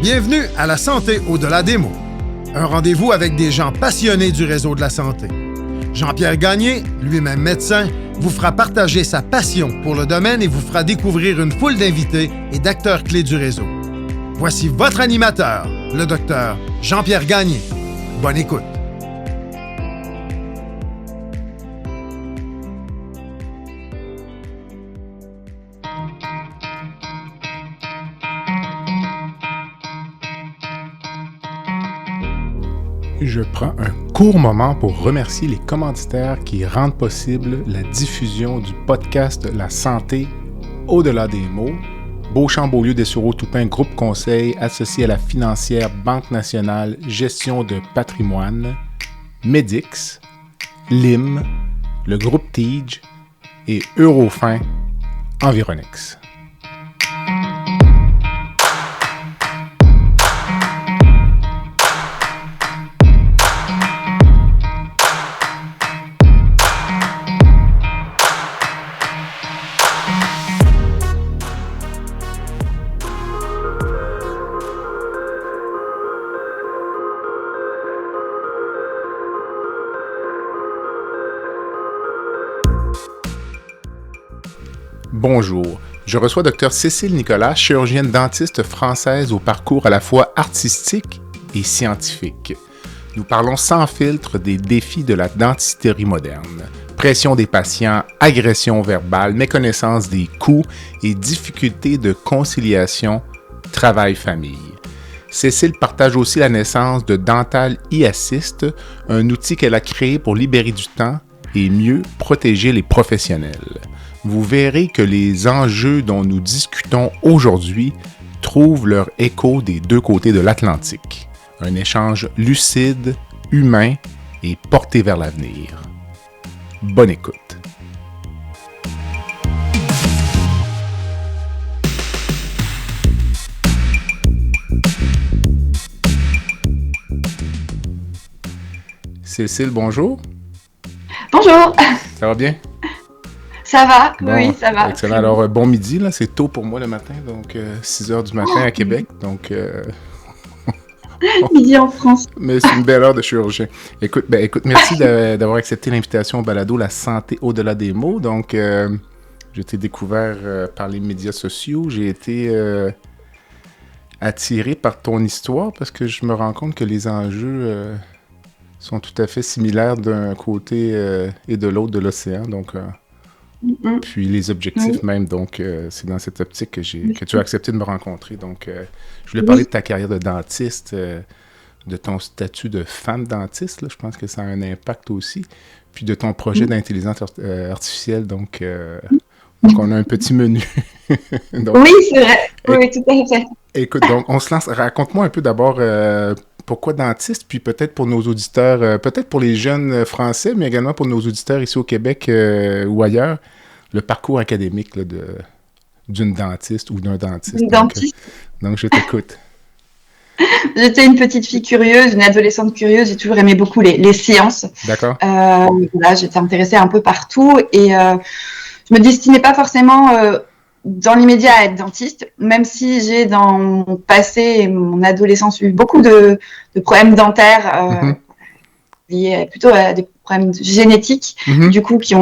Bienvenue à La Santé au-delà des mots. Un rendez-vous avec des gens passionnés du réseau de la santé. Jean-Pierre Gagné, lui-même médecin, vous fera partager sa passion pour le domaine et vous fera découvrir une foule d'invités et d'acteurs clés du réseau. Voici votre animateur, le docteur Jean-Pierre Gagné. Bonne écoute. Je prends un court moment pour remercier les commanditaires qui rendent possible la diffusion du podcast La Santé au-delà des mots. Beauchamp-Beaulieu Dessureau-Toupin Groupe Conseil associé à la financière Banque Nationale Gestion de Patrimoine, Medix, LIM, le groupe Tige et Eurofin Environnex. Bonjour, je reçois Dr Cécile Nicolas, chirurgienne dentiste française au parcours à la fois artistique et scientifique. Nous parlons sans filtre des défis de la dentisterie moderne. Pression des patients, agression verbale, méconnaissance des coûts et difficultés de conciliation travail-famille. Cécile partage aussi la naissance de Dental e-Assist, un outil qu'elle a créé pour libérer du temps et mieux protéger les professionnels. Vous verrez que les enjeux dont nous discutons aujourd'hui trouvent leur écho des deux côtés de l'Atlantique. Un échange lucide, humain et porté vers l'avenir. Bonne écoute. Cécile, bonjour. Bonjour. Ça va bien? Ça va, bon, oui, ça va. Excellent. Alors, bon midi, là, c'est tôt pour moi le matin, donc 6 heures du matin à Québec, donc... Midi en France. Mais c'est une belle heure de chirurgien. Écoute, merci d'avoir accepté l'invitation au balado La Santé au-delà des mots. Donc, j'ai été découvert par les médias sociaux. J'ai été attiré par ton histoire parce que je me rends compte que les enjeux sont tout à fait similaires d'un côté et de l'autre de l'océan. Donc, puis les objectifs même. Donc, c'est dans cette optique que tu as accepté de me rencontrer. Donc, je voulais parler de ta carrière de dentiste, de ton statut de femme dentiste. Là, je pense que ça a un impact aussi. Puis de ton projet d'intelligence artificielle. Donc, on a un petit menu. Donc, oui, c'est vrai. Oui, tout à fait. Écoute, donc, on se lance. Raconte-moi un peu d'abord pourquoi dentiste, puis peut-être pour nos auditeurs, peut-être pour les jeunes français, mais également pour nos auditeurs ici au Québec ou ailleurs, le parcours académique là, d'une dentiste ou d'un dentiste. Une dentiste. Donc, je t'écoute. J'étais une petite fille curieuse, une adolescente curieuse. J'ai toujours aimé beaucoup les sciences. D'accord. Voilà, j'étais intéressée un peu partout et je me destinais pas forcément dans l'immédiat à être dentiste, même si j'ai dans mon passé et mon adolescence eu beaucoup de problèmes dentaires liés plutôt à des problèmes génétiques, du coup, j'ai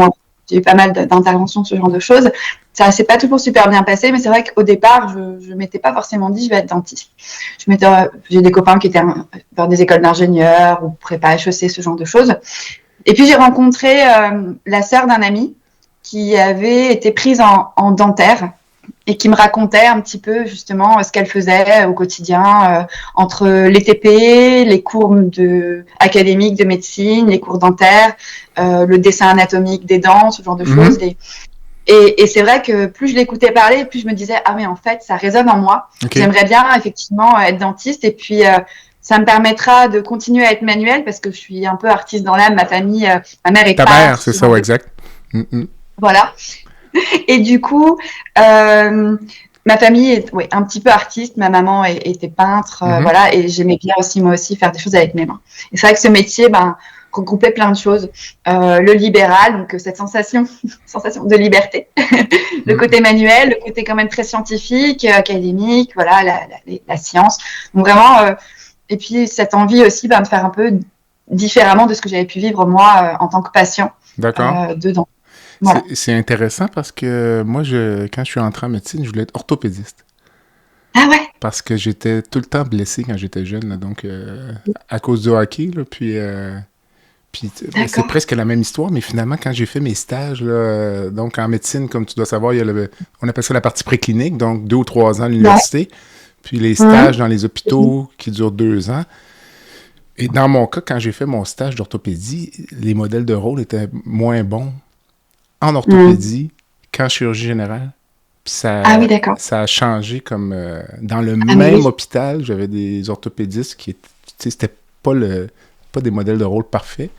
eu pas mal d'interventions, ce genre de choses. Ça s'est pas toujours super bien passé, mais c'est vrai qu'au départ, je m'étais pas forcément dit je vais être dentiste. J'ai des copains qui étaient dans des écoles d'ingénieurs ou prépa HEC, ce genre de choses. Et puis j'ai rencontré la sœur d'un ami qui avait été prise en dentaire et qui me racontait un petit peu justement ce qu'elle faisait au quotidien entre les TP, les cours académiques de médecine, les cours dentaires, le dessin anatomique des dents, ce genre de choses. Et c'est vrai que plus je l'écoutais parler, plus je me disais « Ah mais en fait, ça résonne en moi. Okay. J'aimerais bien effectivement être dentiste et puis ça me permettra de continuer à être manuelle parce que je suis un peu artiste dans l'âme. Ma famille, ma mère est peintre. Ta mère, c'est ça, ouais, exact. Voilà. Et du coup, ma famille est un petit peu artiste. Ma maman était peintre, voilà. Et j'aimais bien aussi, moi aussi, faire des choses avec mes mains. Et c'est vrai que ce métier, regroupait plein de choses. Le libéral, donc cette sensation de liberté. Le côté manuel, le côté quand même très scientifique, académique, voilà, la science. Donc vraiment, et puis cette envie aussi de faire un peu différemment de ce que j'avais pu vivre moi en tant que patient dedans. Voilà. C'est intéressant parce que moi, quand je suis entré en médecine, je voulais être orthopédiste. Ah ouais? Parce que j'étais tout le temps blessé quand j'étais jeune, là, donc à cause du hockey, là, puis c'est presque la même histoire, mais finalement, quand j'ai fait mes stages, là, donc en médecine, comme tu dois savoir, il y a on appelle ça la partie préclinique, donc 2 ou 3 ans à l'université, puis les stages dans les hôpitaux qui durent 2 ans. Et dans mon cas, quand j'ai fait mon stage d'orthopédie, les modèles de rôle étaient moins bons en orthopédie qu'en chirurgie générale. Puis ça a changé comme dans le même hôpital, j'avais des orthopédistes qui c'était pas des modèles de rôle parfaits.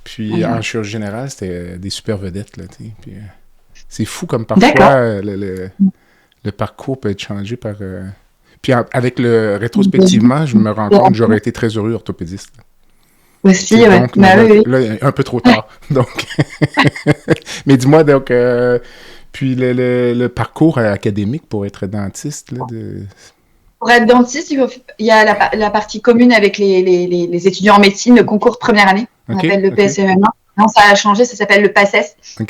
Puis en chirurgie générale, c'était des super vedettes là, puis c'est fou comme parfois le parcours peut être changé par puis avec le rétrospectivement, je me rends compte que j'aurais été très heureux orthopédiste. Aussi, donc, là, un peu trop tard. Donc mais dis-moi donc puis le parcours académique pour être dentiste là, Pour être dentiste, il y a la partie commune avec les étudiants en médecine, le concours de première année, on appelle le PSMM1. Non, ça a changé, ça s'appelle le PACES. En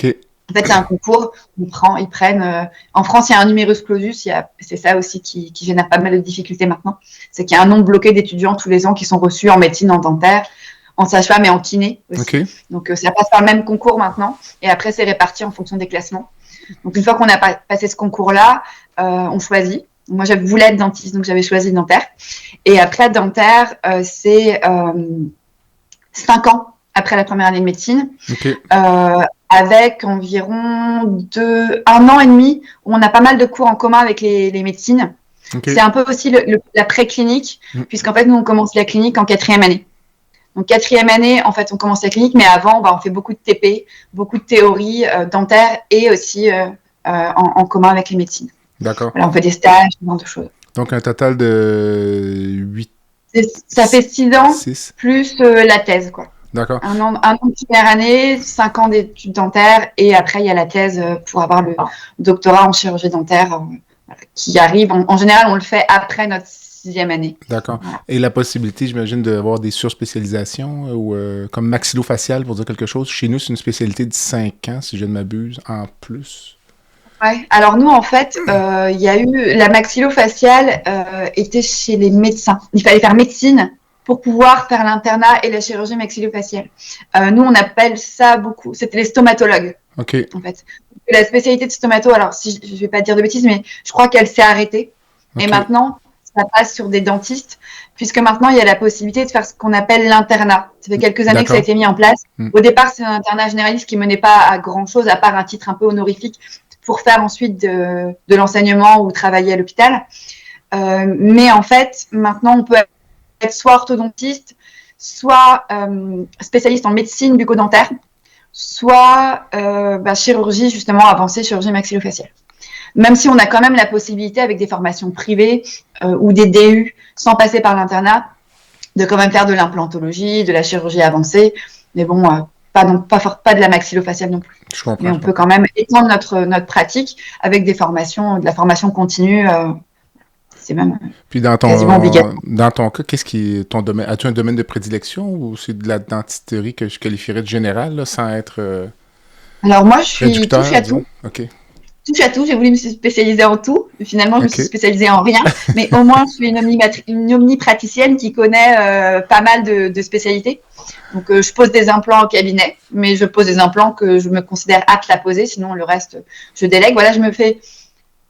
fait, c'est un concours, ils prennent... en France, il y a un numerus clausus, c'est ça aussi qui génère pas mal de difficultés maintenant. C'est qu'il y a un nombre bloqué d'étudiants tous les ans qui sont reçus en médecine, en dentaire, en sage-femme et en kiné aussi. Donc, ça passe par le même concours maintenant, et après, c'est réparti en fonction des classements. Donc, une fois qu'on a passé ce concours-là, on choisit. Moi, je voulais être dentiste, donc j'avais choisi dentaire. Et après, dentaire, c'est 5 ans après la première année de médecine, avec environ 1 an et demi où on a pas mal de cours en commun avec les médecines. C'est un peu aussi la pré-clinique, puisqu'en fait, nous, on commence la clinique en 4e année. Donc, 4e année, en fait, on commence la clinique, mais avant, on fait beaucoup de TP, beaucoup de théorie dentaire et aussi en commun avec les médecines. D'accord. Voilà, on fait des stages, ce genre de choses. Donc, un total de 8... Ça fait 6 ans, 6. plus la thèse, quoi. D'accord. Un an de première année, 5 ans d'études dentaires, et après, il y a la thèse pour avoir le doctorat en chirurgie dentaire qui arrive. En général, on le fait après notre 6e année. D'accord. Voilà. Et la possibilité, j'imagine, d'avoir des surspécialisations ou comme maxillofacial, pour dire quelque chose. Chez nous, c'est une spécialité de 5 ans, si je ne m'abuse, en plus. Ouais. Alors nous, en fait, il y a eu la maxillofaciale était chez les médecins. Il fallait faire médecine pour pouvoir faire l'internat et la chirurgie maxillofaciale. Nous, on appelle ça beaucoup. C'était les stomatologues. Ok. En fait, la spécialité de stomato. Alors, si je vais pas dire de bêtises, mais je crois qu'elle s'est arrêtée. Et maintenant, ça passe sur des dentistes, puisque maintenant, il y a la possibilité de faire ce qu'on appelle l'internat. Ça fait quelques années que ça a été mis en place. Au départ, c'est un internat généraliste qui menait pas à grand-chose, à part un titre un peu honorifique, pour faire ensuite de l'enseignement ou travailler à l'hôpital. Mais en fait, maintenant, on peut être soit orthodontiste, soit spécialiste en médecine bucco-dentaire, soit chirurgie, justement, avancée, chirurgie maxillofaciale. Même si on a quand même la possibilité, avec des formations privées ou des DU, sans passer par l'internat, de quand même faire de l'implantologie, de la chirurgie avancée. Mais bon... pas de la maxillofaciale non plus. Je comprends. Mais on peut quand même étendre notre pratique avec de la formation continue. C'est même Puis quasiment obligatoire. Dans ton cas, qu'est-ce qui est ton domaine? As-tu un domaine de prédilection ou c'est de la dentisterie que je qualifierais de générale, là, sans être Alors moi, je suis touche à tout. OK. Touche à tout. J'ai voulu me spécialiser en tout. Finalement, je me suis spécialisée en rien. Mais au moins, je suis une omnipraticienne qui connaît pas mal de spécialités. Donc, je pose des implants au cabinet, mais je pose des implants que je me considère apte à poser. Sinon, le reste, je délègue. Voilà, je me fais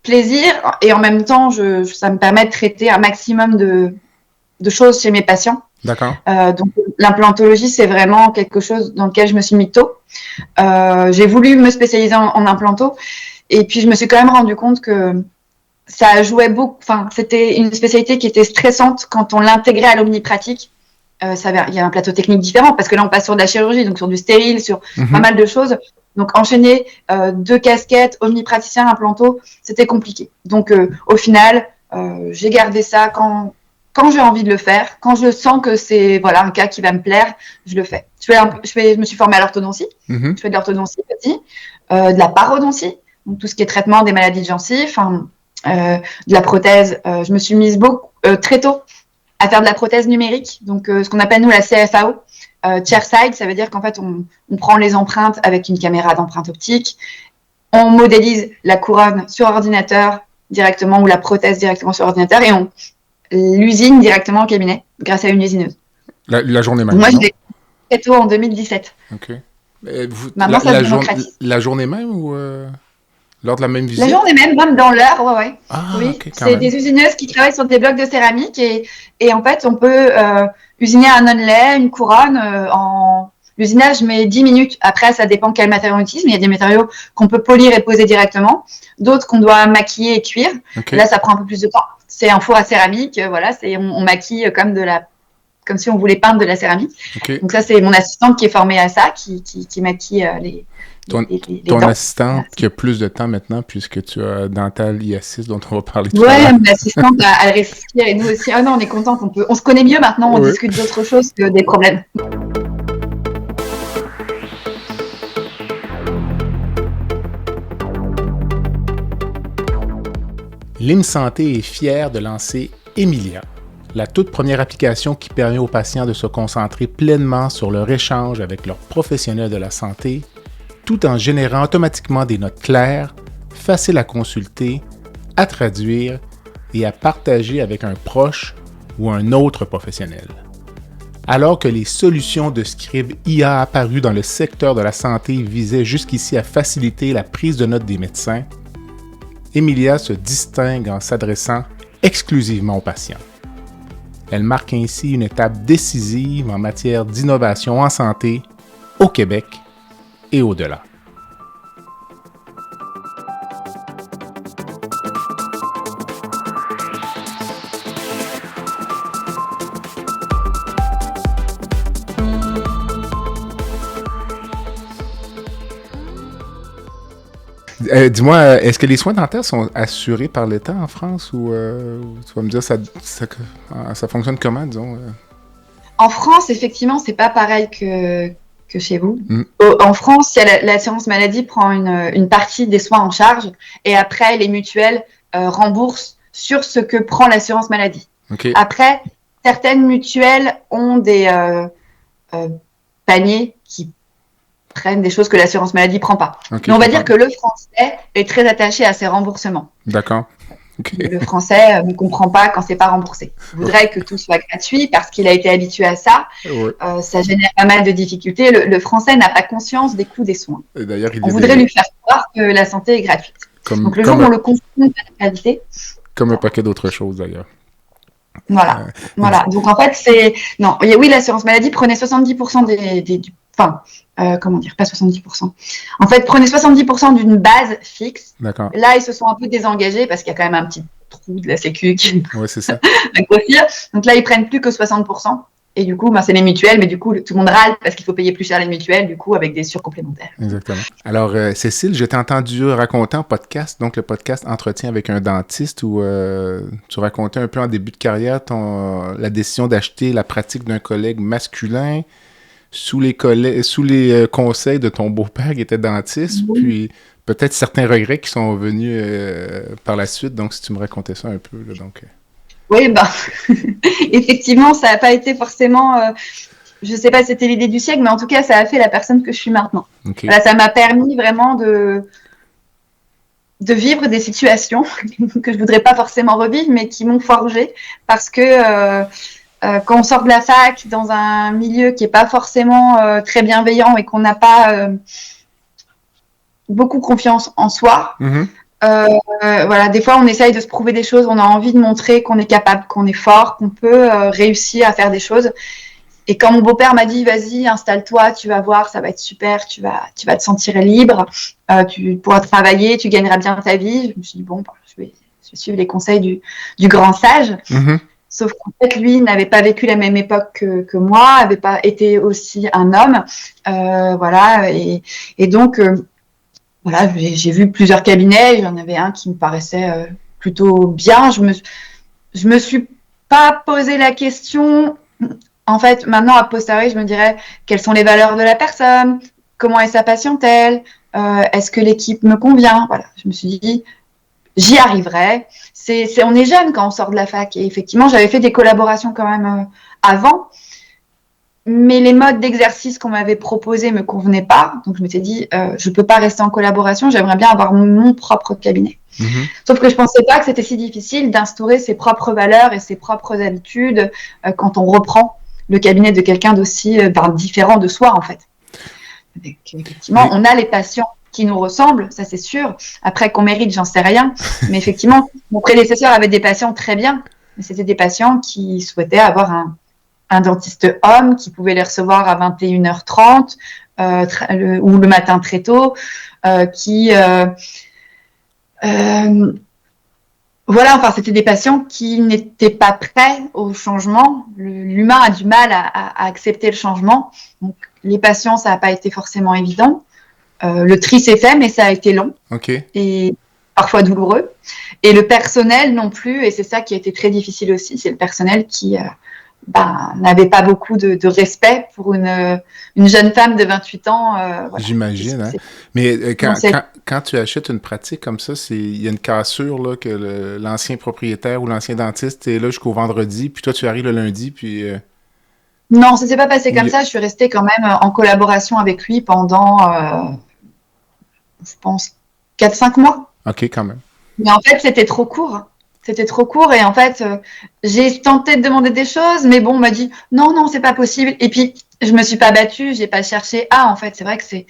plaisir et en même temps, ça me permet de traiter un maximum de choses chez mes patients. D'accord. Donc, l'implantologie, c'est vraiment quelque chose dans lequel je me suis mis tôt. J'ai voulu me spécialiser en implanto et puis je me suis quand même rendu compte que ça jouait beaucoup. Enfin, c'était une spécialité qui était stressante quand on l'intégrait à l'omnipratique. Il y a un plateau technique différent parce que là, on passe sur de la chirurgie, donc sur du stérile, sur pas mal de choses. Donc, enchaîner 2 casquettes, omnipraticien, implanto, c'était compliqué. Donc, au final, j'ai gardé ça quand quand j'ai envie de le faire, quand je sens que c'est un cas qui va me plaire, je le fais. Je me suis formée à l'orthodontie. Je fais de l'orthodontie aussi, de la parodontie, donc tout ce qui est traitement des maladies de gencives, de la prothèse. Je me suis mise très tôt à faire de la prothèse numérique, donc ce qu'on appelle nous la CFAO. Chairside, ça veut dire qu'en fait, on prend les empreintes avec une caméra d'empreinte optique, on modélise la couronne sur ordinateur directement ou la prothèse directement sur ordinateur et on l'usine directement au cabinet grâce à une usineuse. La journée même. Moi, je l'ai fait très tôt en 2017. OK. Maintenant, ça se démocratise. La journée même ou lors de la même visite? La journée même dans l'heure, ouais. Ah, oui, okay, c'est des usineuses qui travaillent sur des blocs de céramique et en fait, on peut usiner un onlay, une couronne L'usinage met 10 minutes. Après, ça dépend quel matériau on utilise, mais il y a des matériaux qu'on peut polir et poser directement, d'autres qu'on doit maquiller et cuire. Okay. Là, ça prend un peu plus de temps. C'est un four à céramique, on maquille comme si on voulait peindre de la céramique. Okay. Donc ça, c'est mon assistante qui est formée à ça, qui maquille les Ton assistante qui a plus de temps maintenant, puisque tu as Dental IA6 dont on va parler tout à l'heure. Ouais, mon assistante, elle respire et nous aussi. Ah non, on est contente, on se connaît mieux maintenant, on discute d'autres choses que des problèmes. Lim Santé est fière de lancer Emilia, la toute première application qui permet aux patients de se concentrer pleinement sur leur échange avec leurs professionnels de la santé, tout en générant automatiquement des notes claires, faciles à consulter, à traduire et à partager avec un proche ou un autre professionnel. Alors que les solutions de Scribe IA apparues dans le secteur de la santé visaient jusqu'ici à faciliter la prise de notes des médecins, Emilia se distingue en s'adressant exclusivement aux patients. Elle marque ainsi une étape décisive en matière d'innovation en santé au Québec et au-delà. Dis-moi, est-ce que les soins dentaires sont assurés par l'État en France ou tu vas me dire ça fonctionne comment, disons? En France, effectivement, c'est pas pareil que chez vous. En France, l'assurance maladie prend une partie des soins en charge et après, les mutuelles remboursent sur ce que prend l'assurance maladie. Okay. Après, certaines mutuelles ont des paniers qui prennent des choses que l'assurance maladie prend pas. Okay, mais on va dire que le français est très attaché à ses remboursements. D'accord. Okay. Le français ne comprend pas quand c'est pas remboursé. Il voudrait que tout soit gratuit parce qu'il a été habitué à ça. Ouais. Ça génère pas mal de difficultés. Le français n'a pas conscience des coûts des soins. Et d'ailleurs, on voudrait lui faire croire que la santé est gratuite. Donc le jour où on le confronte à la réalité. Comme un paquet d'autres choses d'ailleurs. Voilà. Donc en fait, oui, l'assurance maladie prenait 70% pas 70%. En fait, prenez 70% d'une base fixe. D'accord. Là, ils se sont un peu désengagés parce qu'il y a quand même un petit trou de la sécu qui ouais, c'est ça. va grossir. Donc là, ils prennent plus que 60%. Et du coup, c'est les mutuelles, mais du coup, tout le monde râle parce qu'il faut payer plus cher les mutuelles, du coup, avec des surcomplémentaires. Exactement. Alors, Cécile, je t'ai entendu raconter en podcast, donc le podcast Entretien avec un dentiste, où tu racontais un peu en début de carrière la décision d'acheter la pratique d'un collègue masculin sous les conseils de ton beau-père qui était dentiste, oui. Puis peut-être certains regrets qui sont venus par la suite. Donc, si tu me racontais ça un peu, là, donc... Oui, effectivement, ça n'a pas été forcément... je ne sais pas si c'était l'idée du siècle, mais en tout cas, ça a fait la personne que je suis maintenant. Okay. Voilà, ça m'a permis vraiment de vivre des situations que je ne voudrais pas forcément revivre, mais qui m'ont forgée parce que... quand on sort de la fac dans un milieu qui n'est pas forcément très bienveillant et qu'on n'a pas beaucoup confiance en soi, des fois on essaye de se prouver des choses, on a envie de montrer qu'on est capable, qu'on est fort, qu'on peut réussir à faire des choses. Et quand mon beau-père m'a dit, vas-y, installe-toi, tu vas voir, ça va être super, tu vas te sentir libre, tu pourras travailler, tu gagneras bien ta vie. Je me suis dit, je vais suivre les conseils du grand sage. Sauf qu'en fait, lui n'avait pas vécu la même époque que moi, n'avait pas été aussi un homme. Et donc, j'ai vu plusieurs cabinets. Il y en avait un qui me paraissait plutôt bien. Je me suis pas posé la question. En fait, maintenant, a posteriori, je me dirais quelles sont les valeurs de la personne, comment est sa patientèle, est-ce que l'équipe me convient. Voilà, je me suis dit, j'y arriverai. On est jeune quand on sort de la fac. Et effectivement, j'avais fait des collaborations quand même avant. Mais les modes d'exercice qu'on m'avait proposés ne me convenaient pas. Donc, je m'étais dit, je ne peux pas rester en collaboration. J'aimerais bien avoir mon propre cabinet. Sauf que je ne pensais pas que c'était si difficile d'instaurer ses propres valeurs et ses propres habitudes quand on reprend le cabinet de quelqu'un d'aussi différent de soi, en fait. Donc, effectivement, on a les patients qui nous ressemblent, ça c'est sûr. Après qu'on mérite, j'en sais rien. Mais effectivement, mon prédécesseur avait des patients très bien. Mais c'était des patients qui souhaitaient avoir un dentiste homme qui pouvait les recevoir à 21h30 ou le matin très tôt, voilà, enfin, c'était des patients qui n'étaient pas prêts au changement. L'humain a du mal à accepter le changement. Donc, les patients, ça n'a pas été forcément évident. Le tri s'est fait, mais ça a été long et parfois douloureux. Et le personnel non plus, et c'est ça qui a été très difficile aussi, c'est le personnel qui n'avait pas beaucoup de respect pour une jeune femme de 28 ans. Voilà. J'imagine, hein? Mais quand tu achètes une pratique comme ça, il y a une cassure là, que l'ancien propriétaire ou l'ancien dentiste est là jusqu'au vendredi, puis toi tu arrives le lundi, puis... Non, ça s'est pas passé comme ça. Je suis restée quand même en collaboration avec lui pendant, je pense, 4-5 mois. OK, quand même. Mais en fait, c'était trop court. C'était trop court et en fait, j'ai tenté de demander des choses, mais bon, on m'a dit non, c'est pas possible. Et puis, je me suis pas battue, j'ai pas cherché. En fait, c'est vrai que c'est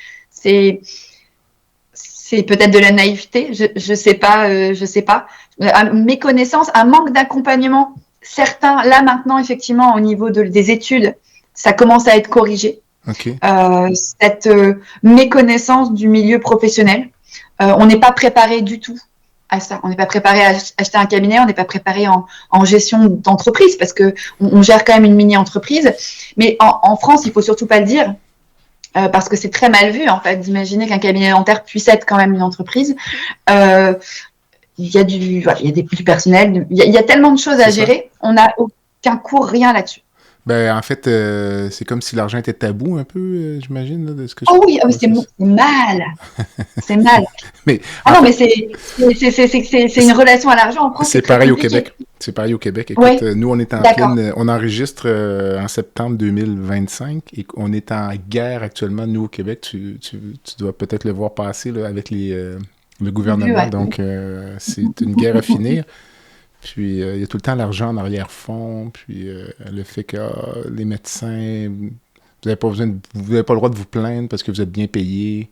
peut-être de la naïveté, je sais pas. Méconnaissance, un manque d'accompagnement. Certains, là maintenant, effectivement, au niveau des études, ça commence à être corrigé. Cette méconnaissance du milieu professionnel, on n'est pas préparé du tout à ça. On n'est pas préparé à acheter un cabinet, on n'est pas préparé en gestion d'entreprise parce que on gère quand même une mini-entreprise. Mais en France, il faut surtout pas le dire parce que c'est très mal vu en fait d'imaginer qu'un cabinet dentaire puisse être quand même une entreprise. Il y a du personnel, il y a tellement de choses à gérer. On n'a aucun cours, rien là-dessus. Ben, en fait, c'est comme si l'argent était tabou un peu, j'imagine, là, de ce que c'est mal. C'est mal. Mais c'est une relation à l'argent en France. C'est pareil au Québec. C'est pareil au Québec. Écoute, nous, on est en pleine... On enregistre en septembre 2025 et on est en guerre actuellement, nous, au Québec. Tu dois peut-être le voir passer là, avec le gouvernement. Donc, c'est une guerre à finir. Puis, il y a tout le temps l'argent en arrière-fond, puis le fait que les médecins, vous n'avez pas le droit de vous plaindre parce que vous êtes bien payé.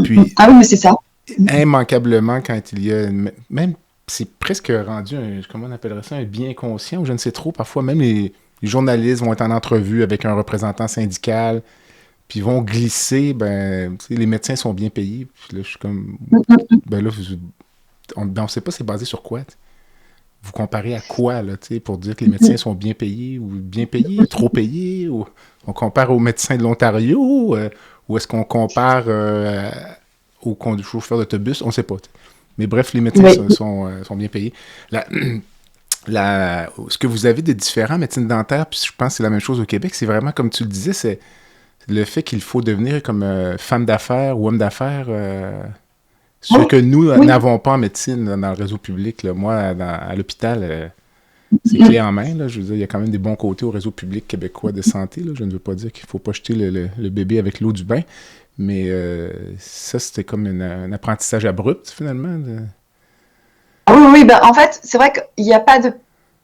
Puis, oui, mais c'est ça. Immanquablement, quand il y a... Même, c'est presque rendu, comment on appellerait ça, un bien conscient, ou je ne sais trop. Parfois, même les journalistes vont être en entrevue avec un représentant syndical, puis vont glisser, les médecins sont bien payés. Puis là, je suis comme... on ne sait pas c'est basé sur quoi, vous comparez à quoi, là, pour dire que les médecins sont bien payés, trop payés, ou on compare aux médecins de l'Ontario, ou est-ce qu'on compare aux chauffeurs d'autobus, on ne sait pas. Mais bref, les médecins sont bien payés. Ce que vous avez de différents médecines dentaires, puis je pense que c'est la même chose au Québec, c'est vraiment, comme tu le disais, c'est le fait qu'il faut devenir comme femme d'affaires ou homme d'affaires... Ce que nous n'avons pas en médecine dans le réseau public. Là. Moi, à l'hôpital, c'est clé en main. Là. Je veux dire, il y a quand même des bons côtés au réseau public québécois de santé. Là. Je ne veux pas dire qu'il ne faut pas jeter le bébé avec l'eau du bain. Mais ça, c'était comme un apprentissage abrupt, finalement. Oui. En fait, c'est vrai qu'il n'y a pas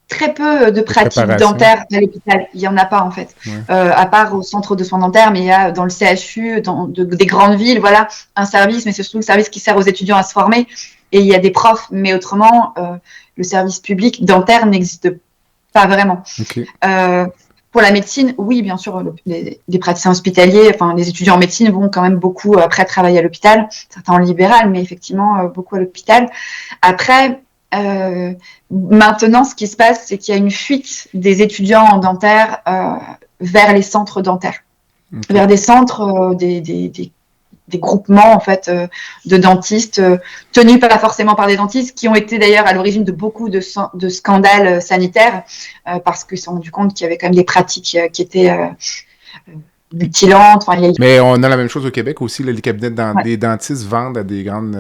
très peu de pratiques dentaires à l'hôpital. Il n'y en a pas, en fait. À part au centre de soins dentaires, mais il y a dans le CHU, des grandes villes, voilà, un service, mais c'est surtout le service qui sert aux étudiants à se former. Et il y a des profs, mais autrement, le service public dentaire n'existe pas vraiment. Pour la médecine, oui, bien sûr, les praticiens hospitaliers, enfin, les étudiants en médecine vont quand même beaucoup après travailler à l'hôpital, certains en libéral, mais effectivement, beaucoup à l'hôpital. Après, maintenant, ce qui se passe, c'est qu'il y a une fuite des étudiants en dentaire vers les centres dentaires, vers des centres, des groupements en fait de dentistes tenus pas forcément par des dentistes, qui ont été d'ailleurs à l'origine de beaucoup de scandales sanitaires parce qu'ils se sont rendus compte qu'il y avait quand même des pratiques qui étaient mutilantes. Mais on a la même chose au Québec aussi, là, les cabinets des dentistes vendent à des grandes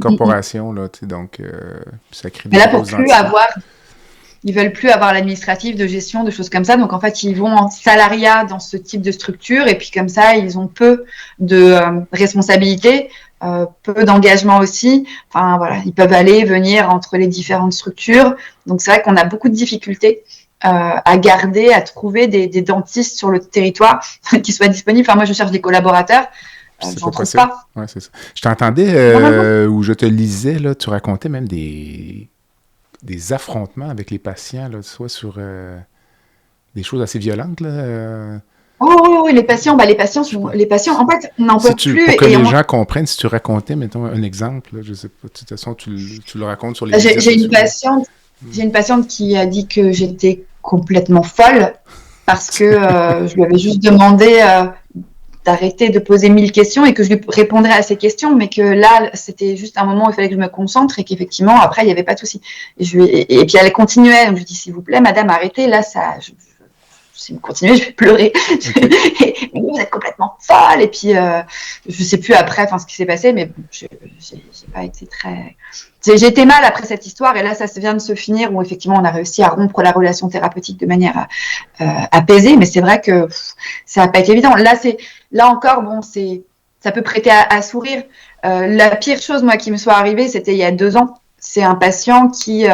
corporations, là, donc ça crée des mais là, pour grosses plus avoir, ils veulent plus avoir l'administratif de gestion, de choses comme ça. Donc, en fait, ils vont en salariat dans ce type de structure. Et puis, comme ça, ils ont peu de responsabilités, peu d'engagement aussi. Enfin, voilà, ils peuvent aller, venir entre les différentes structures. Donc, c'est vrai qu'on a beaucoup de difficultés à garder, à trouver des dentistes sur le territoire qui soient disponibles. Enfin, moi, je cherche des collaborateurs. J'en trouve pas. Ouais, c'est ça. Je t'entendais où je te lisais, là, tu racontais même des affrontements avec les patients, là, soit sur des choses assez violentes, là. Oui, les patients, en fait, on n'en peut plus. Pour que les gens comprennent, si tu racontais, mettons, un exemple, là, je sais pas, de toute façon, tu le racontes sur les médias sociaux. J'ai une patiente qui a dit que j'étais complètement folle parce que je lui avais juste demandé d'arrêter de poser 1000 questions et que je lui répondrais à ces questions, mais que là, c'était juste un moment où il fallait que je me concentre et qu'effectivement, après, il n'y avait pas de souci. Et puis, elle continuait. Donc, je lui dis, s'il vous plaît, madame, arrêtez. Là, si vous continuez, je vais pleurer. Okay. Mais vous êtes complètement folle. Et puis, je ne sais plus après ce qui s'est passé, mais bon, j'ai pas été très... J'ai été mal après cette histoire, et là, ça vient de se finir, où effectivement, on a réussi à rompre la relation thérapeutique de manière apaisée, mais c'est vrai que ça n'a pas été évident. Là encore, bon, ça peut prêter à sourire. La pire chose, moi, qui me soit arrivée, c'était il y a 2 ans. C'est un patient qui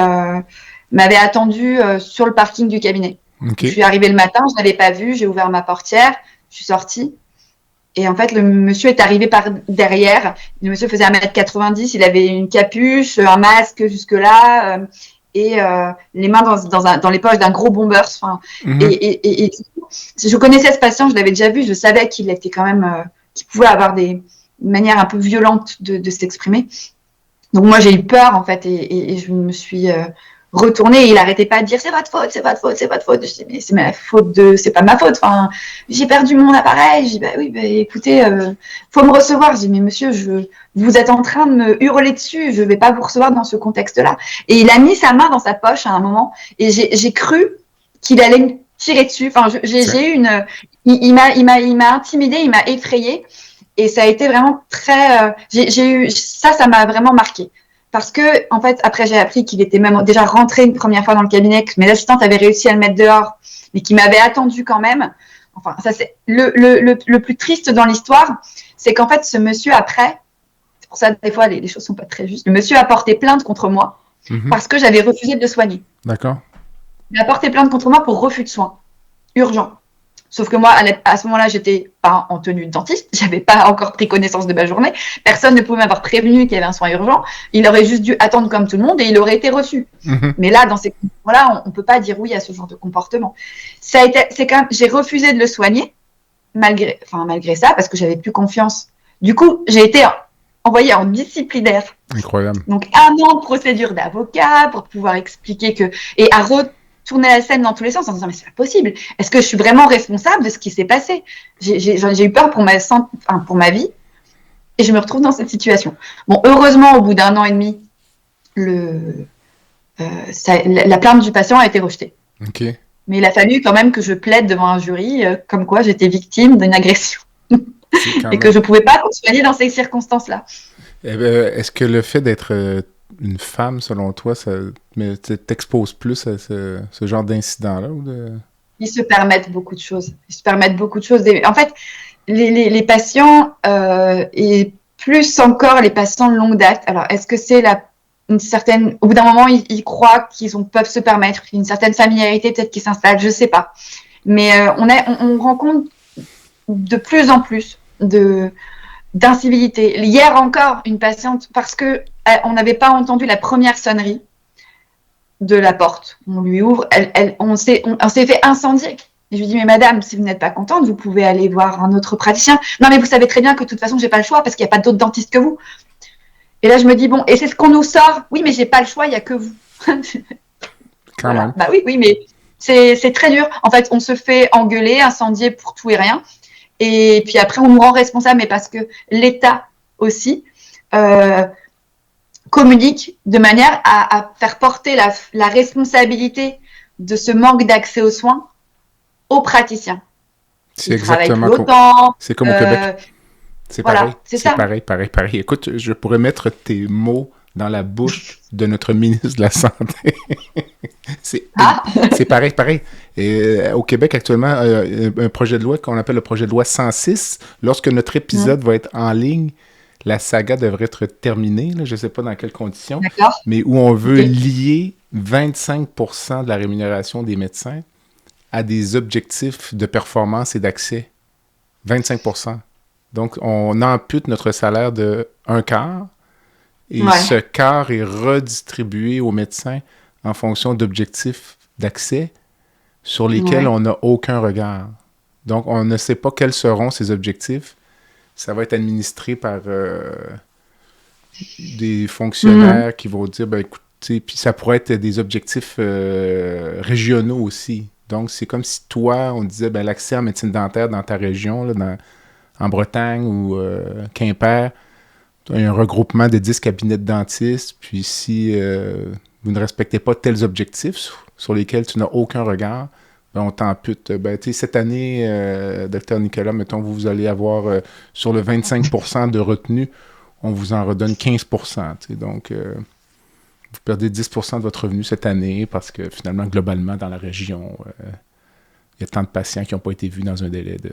m'avait attendu sur le parking du cabinet. Okay. Je suis arrivée le matin, je ne l'avais pas vu, j'ai ouvert ma portière, je suis sortie. Et en fait, le monsieur est arrivé par derrière. Le monsieur faisait 1m90, il avait une capuche, un masque jusque-là, et les mains dans les poches d'un gros bombers. Et je connaissais ce patient, je l'avais déjà vu, je savais qu'il était quand même, qu'il pouvait avoir des manières un peu violentes de s'exprimer. Donc moi, j'ai eu peur, en fait, et je me suis retournée, et il n'arrêtait pas de dire c'est votre faute, c'est votre faute, c'est votre faute. Je dis mais c'est ma faute c'est pas ma faute. Enfin, j'ai perdu mon appareil. Je dis bah oui, bah écoutez, faut me recevoir. Je dis mais monsieur, vous êtes en train de me hurler dessus, je vais pas vous recevoir dans ce contexte-là. Et il a mis sa main dans sa poche à un moment, et j'ai cru qu'il allait me tirer dessus. Enfin, j'ai eu il m'a intimidée, il m'a effrayée, et ça a été vraiment très. J'ai eu ça m'a vraiment marquée. Parce que, en fait, après, j'ai appris qu'il était même déjà rentré une première fois dans le cabinet, que mes assistantes avaient réussi à le mettre dehors, mais qu'il m'avait attendu quand même. Enfin, ça, c'est le plus triste dans l'histoire, c'est qu'en fait, ce monsieur, après, c'est pour ça, des fois, les choses sont pas très justes. Le monsieur a porté plainte contre moi parce que j'avais refusé de le soigner. D'accord. Il a porté plainte contre moi pour refus de soins urgent. Sauf que moi, à ce moment-là, j'étais pas en tenue de dentiste. J'avais pas encore pris connaissance de ma journée. Personne ne pouvait m'avoir prévenu qu'il y avait un soin urgent. Il aurait juste dû attendre comme tout le monde et il aurait été reçu. Mais là, dans ces cas-là, on peut pas dire oui à ce genre de comportement. C'est quand même, j'ai refusé de le soigner, malgré ça, parce que j'avais plus confiance. Du coup, j'ai été envoyée en disciplinaire. Incroyable. Donc, 1 an de procédure d'avocat pour pouvoir expliquer et à tourner la scène dans tous les sens en disant mais c'est pas possible. Est-ce que je suis vraiment responsable de ce qui s'est passé? J'ai eu peur pour ma vie, et je me retrouve dans cette situation. Bon, heureusement, au bout d'1 an et demi, la plainte du patient a été rejetée. Okay. Mais il a fallu quand même que je plaide devant un jury comme quoi j'étais victime d'une agression et que je pouvais pas soigner dans ces circonstances-là. Est-ce que le fait d'être une femme, selon toi, ça t'expose plus à ce genre d'incident-là? Ils se permettent beaucoup de choses. En fait, les patients, et plus encore les patients de longue date, alors est-ce que c'est une certaine... Au bout d'un moment, ils croient qu'ils peuvent se permettre une certaine familiarité peut-être qui s'installe, je ne sais pas. Mais on rencontre de plus en plus d'incivilité. Hier encore, une patiente, parce que on n'avait pas entendu la première sonnerie de la porte. On lui ouvre, on s'est fait incendier. Et je lui dis, mais madame, si vous n'êtes pas contente, vous pouvez aller voir un autre praticien. Non, mais vous savez très bien que de toute façon, j'ai pas le choix parce qu'il n'y a pas d'autres dentistes que vous. Et là, je me dis, bon, et c'est ce qu'on nous sort. Oui, mais j'ai pas le choix, il n'y a que vous. Voilà. Bah oui, mais c'est très dur. En fait, on se fait engueuler, incendier pour tout et rien. Et puis après, on nous rend responsables, mais parce que l'État aussi communique de manière à faire porter la responsabilité de ce manque d'accès aux soins aux praticiens. C'est Ils travaillent plus exactement autant. c'est comme au Québec. C'est Voilà, pareil. c'est C'est ça. pareil, pareil, pareil. Écoute, je pourrais mettre tes mots dans la bouche de notre ministre de la Santé. c'est, Ah, c'est pareil, pareil. Et au Québec, actuellement, un projet de loi qu'on appelle le projet de loi 106, lorsque notre épisode va être en ligne, la saga devrait être terminée, là, je ne sais pas dans quelles conditions, d'accord. mais où on veut Ok. lier 25% de la rémunération des médecins à des objectifs de performance et d'accès. 25%. Donc, on ampute notre salaire de un quart et Ouais. ce quart est redistribué aux médecins en fonction d'objectifs d'accès sur lesquels Ouais. on n'a aucun regard. Donc, on ne sait pas quels seront ces objectifs. Ça va être administré par des fonctionnaires qui vont dire, ben écoutez, puis ça pourrait être des objectifs régionaux aussi. Donc, c'est comme si toi, on disait, ben l'accès en médecine dentaire dans ta région, là, en Bretagne ou Quimper, il y a un regroupement de 10 cabinets de dentistes, puis si vous ne respectez pas tels objectifs sur lesquels tu n'as aucun regard, ben on t'ampute. Ben, tu sais, cette année, Dr Nicolas, mettons, vous allez avoir sur le 25% de retenue, on vous en redonne 15%. Tu sais, donc, vous perdez 10% de votre revenu cette année parce que finalement, globalement, dans la région, il y a tant de patients qui n'ont pas été vus dans un délai de...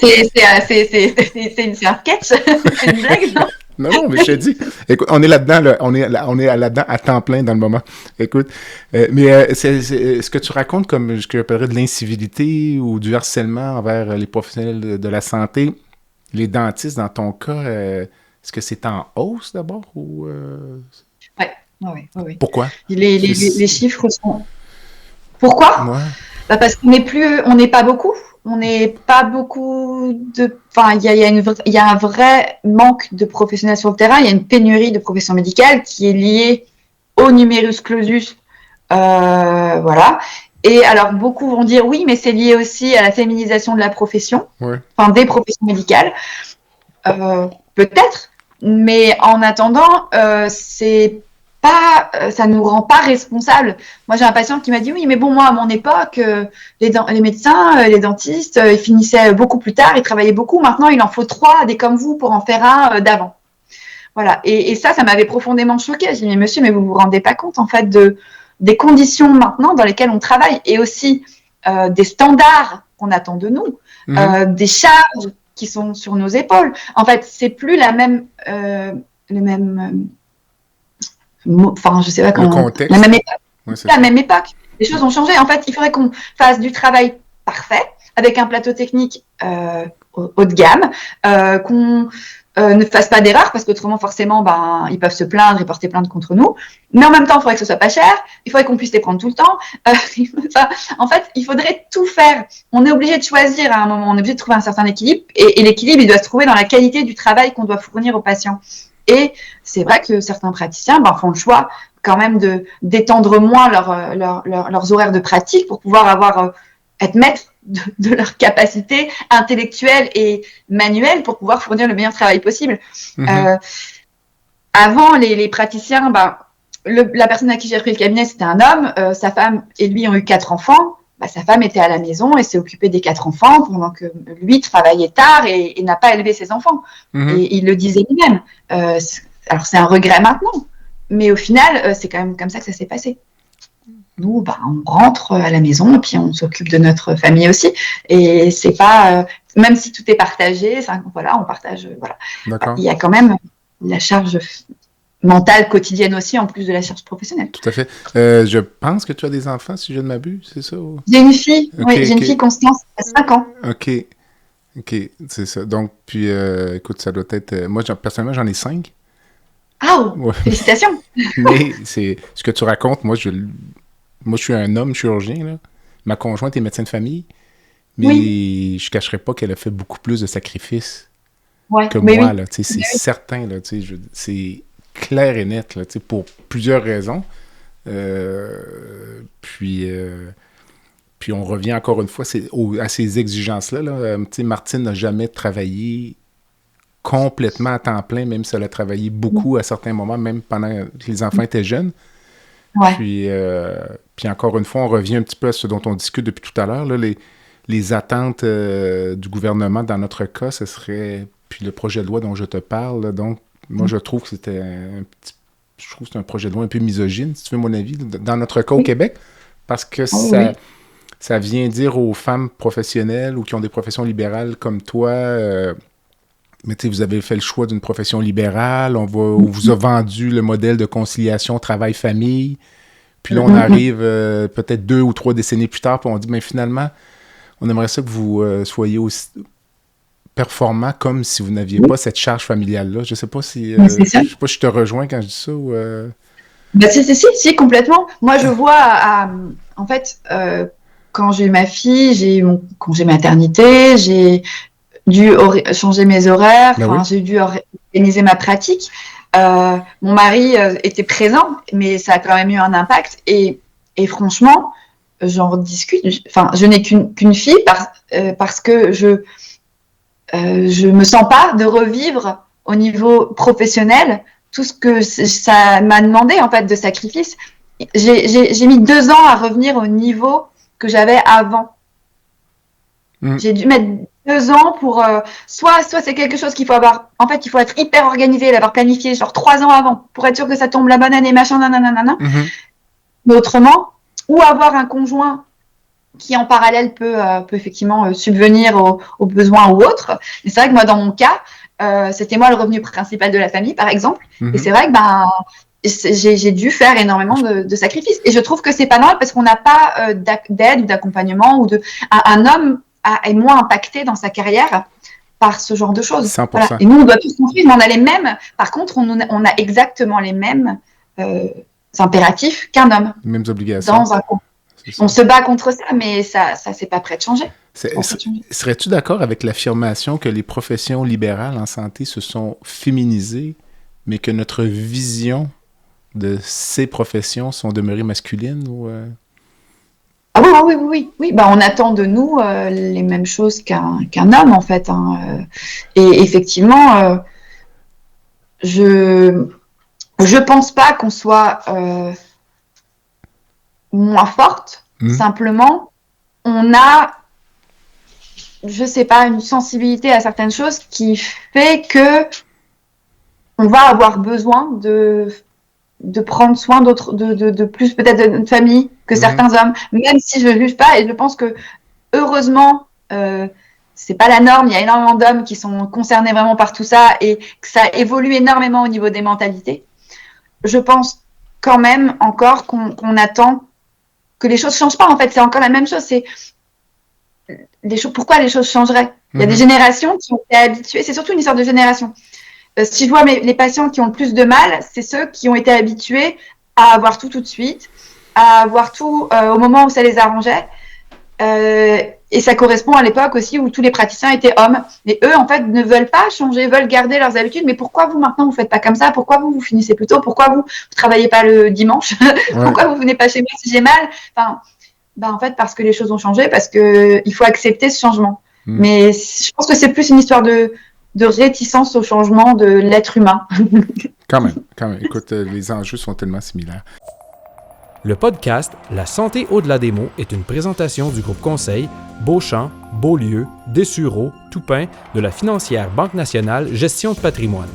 C'est un sketch, c'est une blague, non? Non, mais je te dis, écoute, on est là-dedans, là, on est là-dedans à temps plein dans le moment. Écoute, c'est ce que tu racontes comme ce que j'appellerais de l'incivilité ou du harcèlement envers les professionnels de la santé, les dentistes, dans ton cas, est-ce que c'est en hausse d'abord ou Oui. pourquoi? Les chiffres sont. Pourquoi? Ouais. Bah parce qu'on n'est pas beaucoup. On n'est pas beaucoup de. Enfin, il y a un vrai manque de professionnels sur le terrain. Il y a une pénurie de professions médicales qui est liée au numerus clausus. Voilà. Et alors, beaucoup vont dire oui, mais c'est lié aussi à la féminisation de la profession, Ouais. enfin des professions médicales. Peut-être, mais en attendant, c'est pas, ça nous rend pas responsables. Moi, j'ai un patient qui m'a dit oui, mais bon, moi, à mon époque, les médecins, les dentistes, ils finissaient beaucoup plus tard, ils travaillaient beaucoup. Maintenant, il en faut 3 des comme vous pour en faire un d'avant. Voilà. Et ça m'avait profondément choquée. J'ai dit, mais monsieur, mais vous vous rendez pas compte, en fait, des conditions maintenant dans lesquelles on travaille et aussi des standards qu'on attend de nous, des charges qui sont sur nos épaules. En fait, c'est plus la même, le même, enfin, je sais pas comment, contexte. la même époque. Ouais, c'est La même époque. Les choses ont changé. En fait, il faudrait qu'on fasse du travail parfait avec un plateau technique haut de gamme, qu'on ne fasse pas d'erreurs parce qu'autrement, forcément, ben, ils peuvent se plaindre et porter plainte contre nous. Mais en même temps, il faudrait que ce soit pas cher. Il faudrait qu'on puisse les prendre tout le temps. Enfin, en fait, il faudrait tout faire. On est obligé de choisir à un moment. On est obligé de trouver un certain équilibre. Et l'équilibre, il doit se trouver dans la qualité du travail qu'on doit fournir aux patients. Et c'est vrai que certains praticiens font le choix quand même d'étendre moins leurs horaires de pratique pour pouvoir être maîtres de leur capacité intellectuelle et manuelle pour pouvoir fournir le meilleur travail possible. Avant, les praticiens, la personne à qui j'ai repris le cabinet, c'était un homme, sa femme et lui ont eu 4 enfants. Sa femme était à la maison et s'est occupée des 4 enfants pendant que lui travaillait tard et n'a pas élevé ses enfants. Et il le disait lui-même. Alors, c'est un regret maintenant, mais au final, c'est quand même comme ça que ça s'est passé. Nous, on rentre à la maison et puis on s'occupe de notre famille aussi. Et c'est pas, même si tout est partagé, voilà, on partage. Voilà. D'accord. Il y a quand même la charge mentale quotidienne aussi, en plus de la charge professionnelle. Tout à fait. Je pense que tu as des enfants, si je ne m'abuse, c'est ça? Ou... J'ai une fille, okay, j'ai une fille, Constance, à 5 ans. OK, c'est ça. Donc, puis, écoute, ça doit être... moi, personnellement, j'en ai 5. Ah, félicitations! Mais c'est ce que tu racontes, moi, je suis un homme chirurgien, là. Ma conjointe est médecin de famille, mais je ne cacherai pas qu'elle a fait beaucoup plus de sacrifices que moi, là. C'est certain, là. C'est clair et net, là, puis pour plusieurs raisons. Puis Puis on revient encore une fois à ces exigences-là. Là. Tu sais, Martine n'a jamais travaillé complètement à temps plein, même si elle a travaillé beaucoup à certains moments, même pendant que les enfants étaient jeunes. Ouais. Puis encore une fois, on revient un petit peu à ce dont on discute depuis tout à l'heure. Là, les attentes du gouvernement, dans notre cas, ce serait... Puis le projet de loi dont je te parle, là, donc, moi, je trouve que c'était je trouve que c'est un projet de loi un peu misogyne, si tu veux mon avis, dans notre cas au Québec, parce que ça vient dire aux femmes professionnelles ou qui ont des professions libérales comme toi... mais tu sais, vous avez fait le choix d'une profession libérale, on vous a vendu le modèle de conciliation travail-famille, puis là, on arrive peut-être 2 ou 3 décennies plus tard, puis on dit, mais finalement, on aimerait ça que vous soyez aussi performant comme si vous n'aviez pas cette charge familiale-là. Je sais pas si... je sais pas si je te rejoins quand je dis ça ou... Ben, si, complètement. Moi, je vois, en fait, quand j'ai eu ma fille, j'ai eu mon congé maternité, j'ai dû changer mes horaires, j'ai dû organiser ma pratique. Mon mari était présent, mais ça a quand même eu un impact. Et franchement, j'en discute. Enfin, je n'ai qu'une fille parce que je me sens pas de revivre au niveau professionnel tout ce que ça m'a demandé en fait de sacrifice. J'ai mis 2 ans à revenir au niveau que j'avais avant. J'ai dû mettre 2 ans pour soit c'est quelque chose qu'il faut avoir. En fait, il faut être hyper organisé, l'avoir planifié genre 3 ans avant pour être sûr que ça tombe la bonne année, machin, nanana. Mais autrement, ou avoir un conjoint qui en parallèle peut effectivement subvenir aux besoins ou autres. Mais c'est vrai que moi, dans mon cas, c'était moi le revenu principal de la famille, par exemple. Et c'est vrai que j'ai dû faire énormément de sacrifices. Et je trouve que c'est pas normal parce qu'on n'a pas d'aide ou d'accompagnement ou un homme est moins impacté dans sa carrière par ce genre de choses. 100%. Voilà. Et nous, on doit tous construire, mais on a les mêmes. Par contre, on a exactement les mêmes impératifs qu'un homme. Les mêmes obligations. On se bat contre ça, mais ça c'est pas prêt de changer. Serais-tu d'accord avec l'affirmation que les professions libérales en santé se sont féminisées, mais que notre vision de ces professions sont demeurées masculines ou Ah oui. Ben, on attend de nous les mêmes choses qu'un homme, en fait. Hein. Et effectivement, je pense pas qu'on soit moins forte. Simplement, on a, je sais pas, une sensibilité à certaines choses qui fait que on va avoir besoin de prendre soin d'autres, de plus peut-être de notre famille que certains hommes, même si je ne juge pas. Et je pense que heureusement, c'est pas la norme. Il y a énormément d'hommes qui sont concernés vraiment par tout ça et que ça évolue énormément au niveau des mentalités. Je pense quand même encore qu'on attend que les choses changent pas. En fait, c'est encore la même chose. C'est pourquoi les choses changeraient? Il y a des générations qui ont été habituées. C'est surtout une histoire de génération. Si je vois les patients qui ont le plus de mal, c'est ceux qui ont été habitués à avoir tout de suite, à avoir tout au moment où ça les arrangeait. Et ça correspond à l'époque aussi où tous les praticiens étaient hommes. Et eux, en fait, ne veulent pas changer, veulent garder leurs habitudes. Mais pourquoi vous, maintenant, vous faites pas comme ça? Pourquoi vous finissez plus tôt? Pourquoi vous travaillez pas le dimanche? Pourquoi vous venez pas chez moi si j'ai mal? Enfin, en fait, parce que les choses ont changé, parce que il faut accepter ce changement. Mais je pense que c'est plus une histoire de réticence au changement de l'être humain. Quand même. Écoute, les enjeux sont tellement similaires. Le podcast La santé au-delà des mots est une présentation du groupe conseil Beauchamp, Beaulieu, Dessureau, Toupin de la financière Banque nationale Gestion de patrimoine.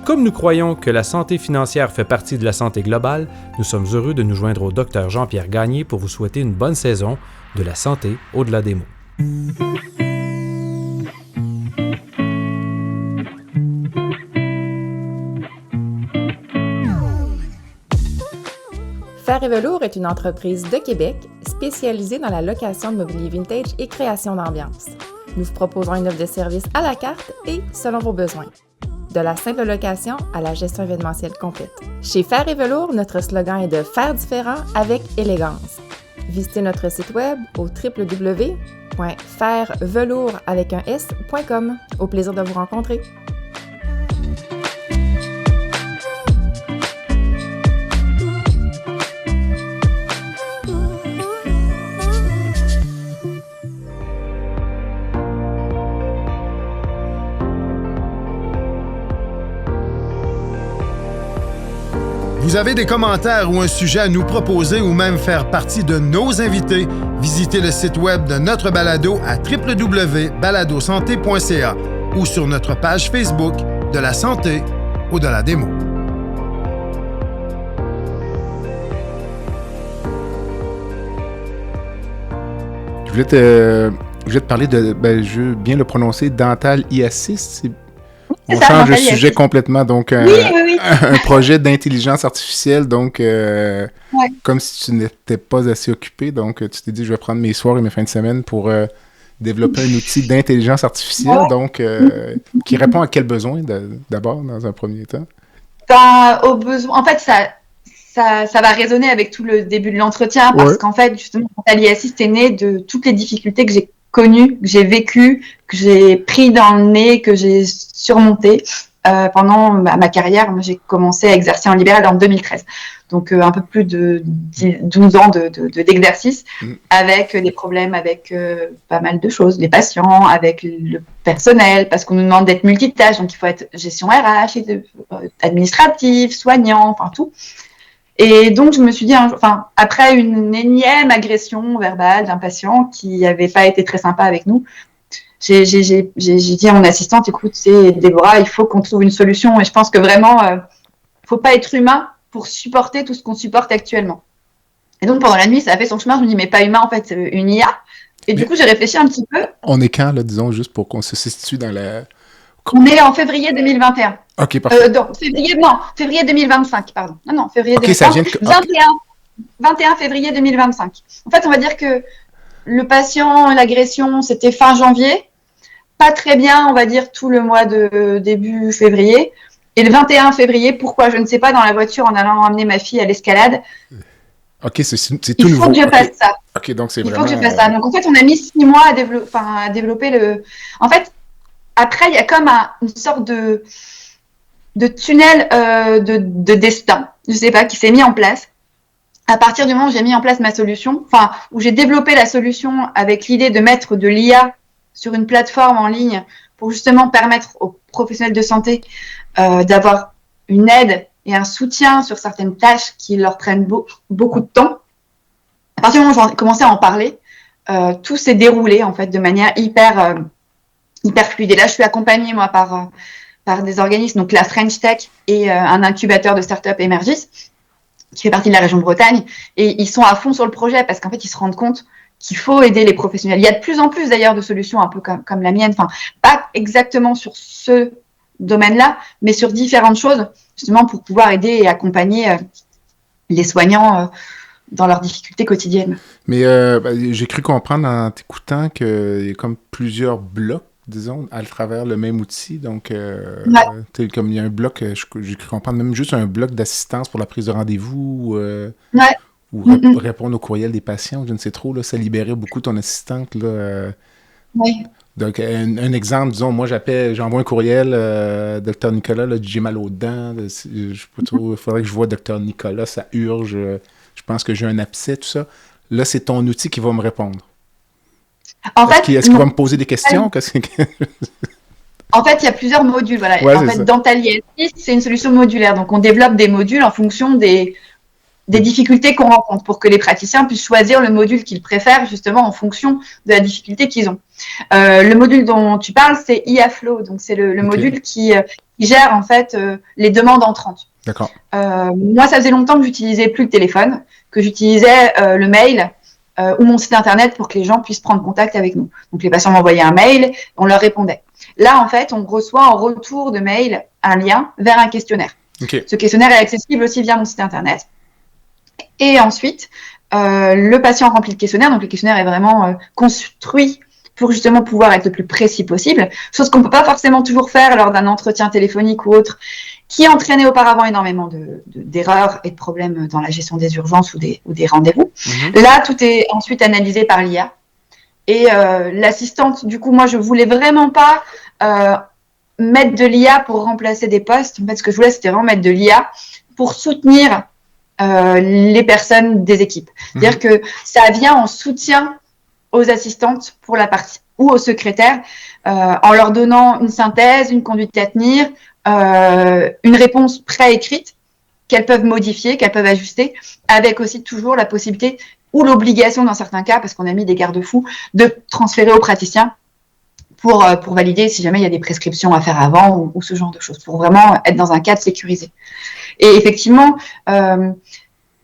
Comme nous croyons que la santé financière fait partie de la santé globale, nous sommes heureux de nous joindre au Dr Jean-Pierre Gagné pour vous souhaiter une bonne saison de La santé au-delà des mots. Fer et Velours est une entreprise de Québec spécialisée dans la location de mobilier vintage et création d'ambiance. Nous vous proposons une offre de service à la carte et selon vos besoins. De la simple location à la gestion événementielle complète. Chez Fer et Velours, notre slogan est de faire différent avec élégance. Visitez notre site web au www.fervelours.com. Au plaisir de vous rencontrer. Vous avez des commentaires ou un sujet à nous proposer ou même faire partie de nos invités? Visitez le site web de notre balado à www.baladosanté.ca ou sur notre page Facebook de la santé au-delà des mots. Je voulais te parler de, je veux bien le prononcer, Dental IA6. On change de sujet complètement, donc oui. un projet d'intelligence artificielle, donc comme si tu n'étais pas assez occupé, donc tu t'es dit je vais prendre mes soirs et mes fins de semaine pour développer un outil d'intelligence artificielle, donc qui répond à quel besoin d'abord dans un premier temps? Au besoin. En fait, ça va résonner avec tout le début de l'entretien parce qu'en fait, justement, Dental IA6 est né de toutes les difficultés que j'ai connues, que j'ai vécues, que j'ai pris dans le nez, que j'ai surmontées pendant ma carrière. Moi, j'ai commencé à exercer en libéral en 2013. Donc, un peu plus de 12 ans d'exercice avec des problèmes avec pas mal de choses, les patients, avec le personnel, parce qu'on nous demande d'être multitâche. Donc, il faut être gestion RH, administrative, soignant, enfin tout. Et donc, je me suis dit, après une énième agression verbale d'un patient qui n'avait pas été très sympa avec nous, j'ai dit à mon assistante, écoute, Déborah, il faut qu'on trouve une solution. Et je pense que vraiment, faut pas être humain pour supporter tout ce qu'on supporte actuellement. Et donc, pendant la nuit, ça a fait son chemin. Je me dis, mais pas humain, en fait, c'est une IA. Et du coup, j'ai réfléchi un petit peu. On est quand, là, disons, juste pour qu'on se situe dans la... On est en février 2021. OK, parfait. Février 2025, pardon. Non, février 2025. Ça vient de... 21 février 2025. En fait, on va dire que le patient, l'agression, c'était fin janvier. Pas très bien, on va dire, tout le mois de début février. Et le 21 février, pourquoi, je ne sais pas, dans la voiture, en allant emmener ma fille à l'escalade. OK, c'est tout nouveau. Il faut que je fasse ça. OK, donc c'est vraiment... Il faut que je fasse ça. Donc, en fait, on a mis 6 mois à développer le... En fait, après, il y a comme une sorte de tunnel de destin, je ne sais pas, qui s'est mis en place. À partir du moment où j'ai mis en place ma solution, où j'ai développé la solution avec l'idée de mettre de l'IA sur une plateforme en ligne pour justement permettre aux professionnels de santé d'avoir une aide et un soutien sur certaines tâches qui leur prennent beaucoup de temps. À partir du moment où j'ai commencé à en parler, tout s'est déroulé en fait de manière hyper fluide. Et là, je suis accompagnée moi par des organismes, donc la French Tech et un incubateur de start-up Emergis, qui fait partie de la région Bretagne, et ils sont à fond sur le projet parce qu'en fait, ils se rendent compte qu'il faut aider les professionnels. Il y a de plus en plus d'ailleurs de solutions un peu comme la mienne, pas exactement sur ce domaine-là, mais sur différentes choses, justement pour pouvoir aider et accompagner les soignants dans leurs difficultés quotidiennes. Mais j'ai cru comprendre en t'écoutant qu'il y a comme plusieurs blocs, disons, à travers le même outil. Donc, comme il y a un bloc, j'ai cru comprendre, même juste un bloc d'assistance pour la prise de rendez-vous ou répondre aux courriels des patients, je ne sais trop, là, ça libérait beaucoup ton assistante. Là, Donc, un exemple, disons, moi, j'envoie un courriel, Dr Nicolas, là, j'ai mal aux dents, il faudrait que je vois Dr Nicolas, ça urge, je pense que j'ai un abcès, tout ça. Là, c'est ton outil qui va me répondre. Est-ce qu'il va me poser des questions? En fait, il y a plusieurs modules. Voilà. Ouais, en fait, Dental IA6, c'est une solution modulaire. Donc, on développe des modules en fonction des difficultés qu'on rencontre pour que les praticiens puissent choisir le module qu'ils préfèrent justement en fonction de la difficulté qu'ils ont. Le module dont tu parles, c'est IAFlow. Donc, c'est le module qui gère en fait les demandes entrantes. D'accord. Moi, ça faisait longtemps que j'utilisais plus le téléphone, que j'utilisais le mail ou mon site internet pour que les gens puissent prendre contact avec nous. Donc, les patients m'envoyaient un mail, on leur répondait. Là, en fait, on reçoit en retour de mail un lien vers un questionnaire. Okay. Ce questionnaire est accessible aussi via mon site internet. Et ensuite, le patient remplit le questionnaire. Donc, le questionnaire est vraiment construit pour justement pouvoir être le plus précis possible, chose qu'on ne peut pas forcément toujours faire lors d'un entretien téléphonique ou autre, qui entraînait auparavant énormément d'erreurs et de problèmes dans la gestion des urgences ou des rendez-vous. Là, tout est ensuite analysé par l'IA. Et l'assistante, du coup, moi, je voulais vraiment pas mettre de l'IA pour remplacer des postes. En fait, ce que je voulais, c'était vraiment mettre de l'IA pour soutenir les personnes des équipes. C'est-à-dire que ça vient en soutien aux assistantes pour la partie ou aux secrétaires en leur donnant une synthèse, une conduite à tenir, une réponse préécrite qu'elles peuvent modifier, qu'elles peuvent ajuster, avec aussi toujours la possibilité ou l'obligation dans certains cas, parce qu'on a mis des garde-fous, de transférer au praticien pour valider si jamais il y a des prescriptions à faire avant ou ce genre de choses, pour vraiment être dans un cadre sécurisé. Et effectivement,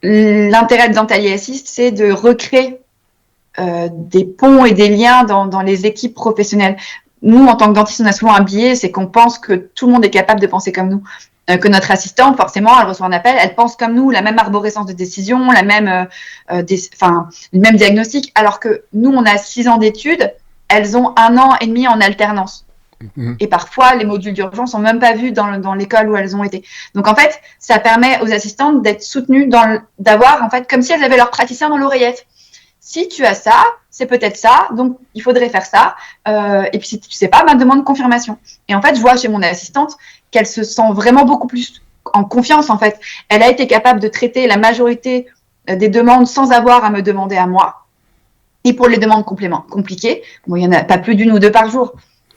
l'intérêt de Dentally Assist, c'est de recréer des ponts et des liens dans les équipes professionnelles. Nous, en tant que dentiste, on a souvent un biais, c'est qu'on pense que tout le monde est capable de penser comme nous. Que notre assistante, forcément, elle reçoit un appel, elle pense comme nous, la même arborescence de décision, le même diagnostic, alors que nous, on a 6 ans d'études, elles ont 1 an et demi en alternance. Et parfois, les modules d'urgence sont même pas vus dans l'école où elles ont été. Donc, en fait, ça permet aux assistantes d'être soutenues, d'avoir, en fait, comme si elles avaient leur praticien dans l'oreillette. Si tu as ça, c'est peut-être ça, donc il faudrait faire ça. Et puis, si tu sais pas, demande confirmation. Et en fait, je vois chez mon assistante qu'elle se sent vraiment beaucoup plus en confiance, en fait. Elle a été capable de traiter la majorité des demandes sans avoir à me demander à moi. Et pour les demandes compliquées, bon, il y en a pas plus d'1 ou 2 par jour.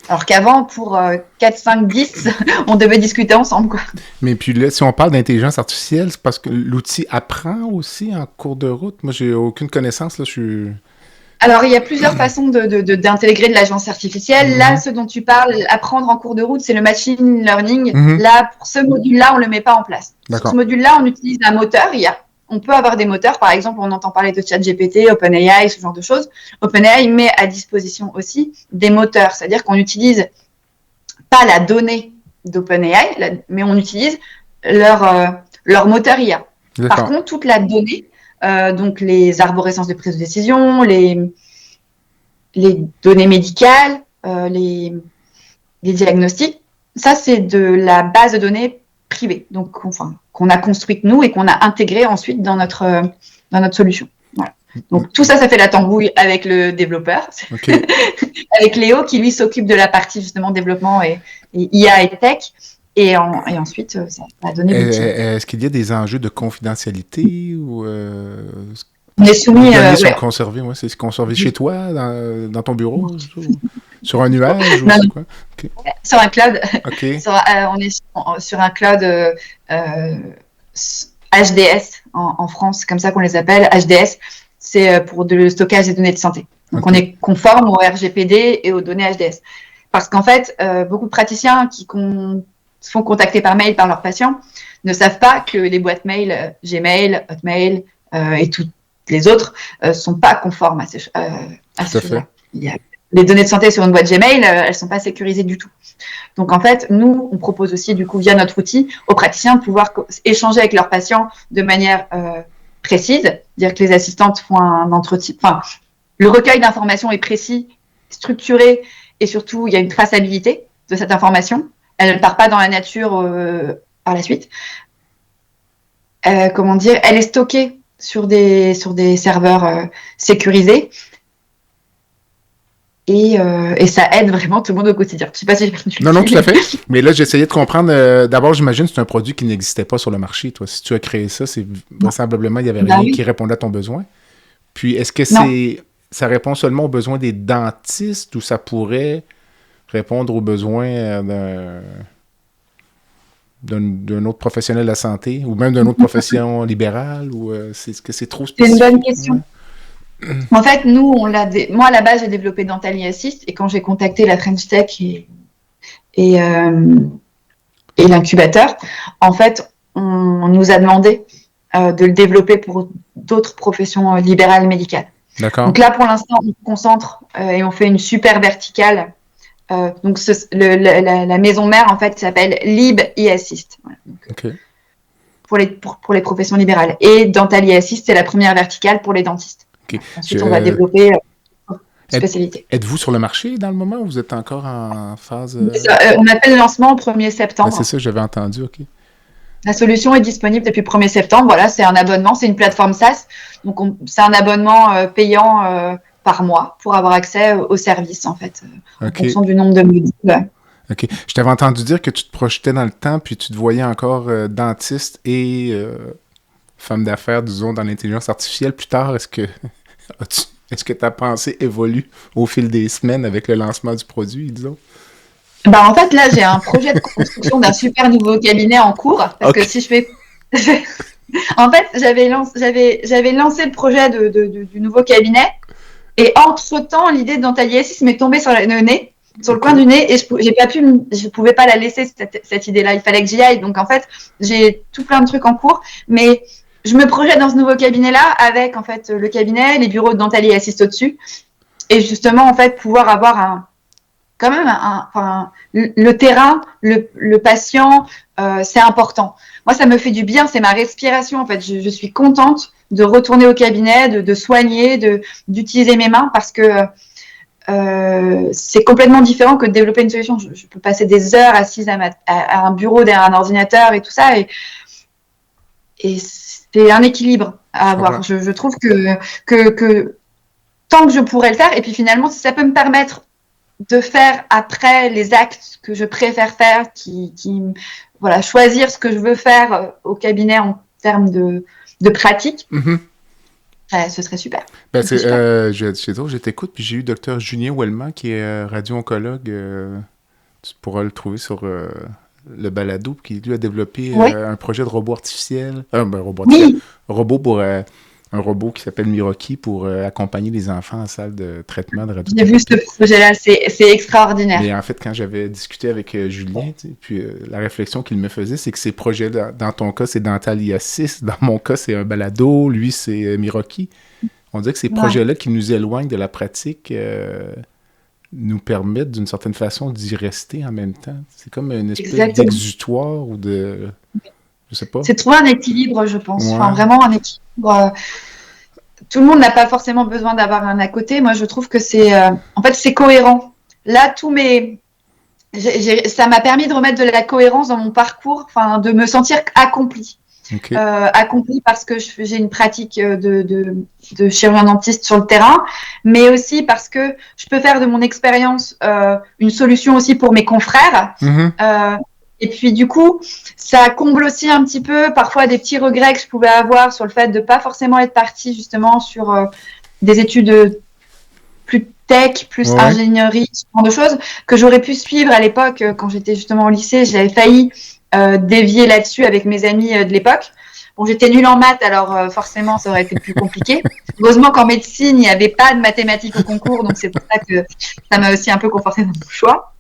Alors qu'avant, pour 4, 5, 10, on devait discuter ensemble, quoi. Mais puis là, si on parle d'intelligence artificielle, c'est parce que l'outil apprend aussi en cours de route. Moi, j'ai aucune connaissance, là, Alors, il y a plusieurs façons d'intégrer de l'agence artificielle. Là, ce dont tu parles, apprendre en cours de route, c'est le machine learning. Là, pour ce module-là, on ne le met pas en place. Sur ce module-là, on utilise un moteur IA. On peut avoir des moteurs, par exemple, on entend parler de ChatGPT, OpenAI, ce genre de choses. OpenAI met à disposition aussi des moteurs, c'est-à-dire qu'on n'utilise pas la donnée d'OpenAI, mais on utilise leur moteur IA. Par contre, toute la donnée, donc les arborescences de prise de décision, les données médicales, les diagnostics, ça c'est de la base de données privée, donc qu'on a construite nous et qu'on a intégrée ensuite dans notre solution. Voilà. Donc tout ça fait la tambouille avec le développeur, avec Léo qui lui s'occupe de la partie justement développement et IA et tech. Et ensuite, ça va donner Est-ce qu'il y a des enjeux de confidentialité ou on est soumis. Les données sont conservées, c'est conservé chez toi, dans ton bureau, sur un nuage ou c'est quoi? Sur un cloud. On est sur un cloud HDS en France, c'est comme ça qu'on les appelle. HDS, c'est pour le stockage des données de santé. Donc on est conforme au RGPD et aux données HDS. Parce qu'en fait, beaucoup de praticiens qui se font contacter par mail par leurs patients ne savent pas que les boîtes mail Gmail, Hotmail et toutes les autres sont pas conformes à ce choses-là. Les données de santé sur une boîte Gmail, elles sont pas sécurisées du tout. Donc en fait, nous, on propose aussi du coup via notre outil aux praticiens de pouvoir échanger avec leurs patients de manière précise, dire que les assistantes font un entretien. Enfin, le recueil d'informations est précis, structuré et surtout il y a une traçabilité de cette information. Elle ne part pas dans la nature par la suite. Elle est stockée sur des serveurs sécurisés et ça aide vraiment tout le monde au quotidien. Je ne sais pas si j'ai perdu. Non, tout à fait. Mais là, j'essayais de comprendre. D'abord, j'imagine que c'est un produit qui n'existait pas sur le marché. Toi, si tu as créé ça, c'est vraisemblablement il n'y avait rien qui répondait à ton besoin. Puis, est-ce que ça répond seulement aux besoins des dentistes ou ça pourrait répondre aux besoins d'un autre professionnel de la santé ou même d'une autre profession libérale ou est-ce que c'est trop spécifique? C'est une bonne question. En fait, nous, moi à la base, j'ai développé Dentally Assist et quand j'ai contacté la French Tech et l'incubateur, en fait, on nous a demandé de le développer pour d'autres professions libérales médicales. D'accord. Donc là, pour l'instant, on se concentre et on fait une super verticale. Donc la maison mère en fait s'appelle Lib e-Assist. Voilà. Donc, pour les professions libérales. Et Dentally Assist, c'est la première verticale pour les dentistes. Ensuite, on va développer spécialité. Êtes-vous sur le marché dans le moment ou vous êtes encore en phase... On appelle le lancement au 1er septembre. C'est ça, j'avais entendu, OK. La solution est disponible depuis le 1er septembre. Voilà, c'est un abonnement, c'est une plateforme SaaS. Donc, c'est un abonnement payant par mois pour avoir accès aux services, en fait, en fonction du nombre de modules. OK. Je t'avais entendu dire que tu te projetais dans le temps, puis tu te voyais encore dentiste et femme d'affaires, disons, dans l'intelligence artificielle. Plus tard, est-ce que ta pensée évolue au fil des semaines avec le lancement du produit, disons? En fait, là, j'ai un projet de construction d'un super nouveau cabinet en cours. Parce que si je fais En fait, j'avais lancé le projet du nouveau cabinet et entre-temps, l'idée de Dentalier 6 m'est tombée sur le nez, sur le coin du nez et je pouvais pas la laisser cette idée-là. Il fallait que j'y aille. Donc en fait, j'ai tout plein de trucs en cours, mais je me projette dans ce nouveau cabinet-là avec en fait le cabinet, les bureaux de Dentalier Assist au-dessus et justement en fait pouvoir avoir le terrain, le patient, c'est important. Moi, ça me fait du bien, c'est ma respiration. En fait, je suis contente de retourner au cabinet, de soigner, d'utiliser mes mains parce que c'est complètement différent que de développer une solution. Je peux passer des heures assise à un bureau derrière un ordinateur et tout ça, et c'est un équilibre à avoir. Je trouve que tant que je pourrais le faire, et puis finalement, si ça peut me permettre de faire après les actes que je préfère faire, voilà, choisir ce que je veux faire au cabinet en termes de pratique, ce serait super. Ben, je t'écoute, puis j'ai eu Dr Julien Wellman, qui est radio-oncologue. Tu pourras le trouver sur le balado, qui lui a développé un projet de robot artificiel. Robot pour... un robot qui s'appelle Miroki pour accompagner les enfants en salle de traitement de radiothérapie. J'ai vu ce projet-là, c'est extraordinaire. Mais en fait, quand j'avais discuté avec Julien, puis la réflexion qu'il me faisait, c'est que ces projets-là, dans ton cas, c'est Dentalier 6, dans mon cas, c'est un balado, lui, c'est Miroki. On dirait que ces projets-là qui nous éloignent de la pratique nous permettent d'une certaine façon d'y rester en même temps. C'est comme une espèce d'exutoire ou de... Je sais pas. C'est trouver un équilibre, je pense. Ouais. Enfin, vraiment un équilibre. Tout le monde n'a pas forcément besoin d'avoir un à côté. Moi, je trouve que en fait, c'est cohérent. Là, ça m'a permis de remettre de la cohérence dans mon parcours, enfin, de me sentir accomplie. Okay. Accomplie parce que j'ai une pratique de chirurgien dentiste sur le terrain, mais aussi parce que je peux faire de mon expérience une solution aussi pour mes confrères. Et puis du coup, ça comble aussi un petit peu parfois des petits regrets que je pouvais avoir sur le fait de pas forcément être partie justement sur des études plus tech, plus ingénierie, ce genre de choses que j'aurais pu suivre à l'époque quand j'étais justement au lycée. J'avais failli dévier là-dessus avec mes amis de l'époque. Bon, j'étais nulle en maths, alors forcément, ça aurait été plus compliqué. Heureusement qu'en médecine, il n'y avait pas de mathématiques au concours, donc c'est pour ça que ça m'a aussi un peu conforté dans mon choix.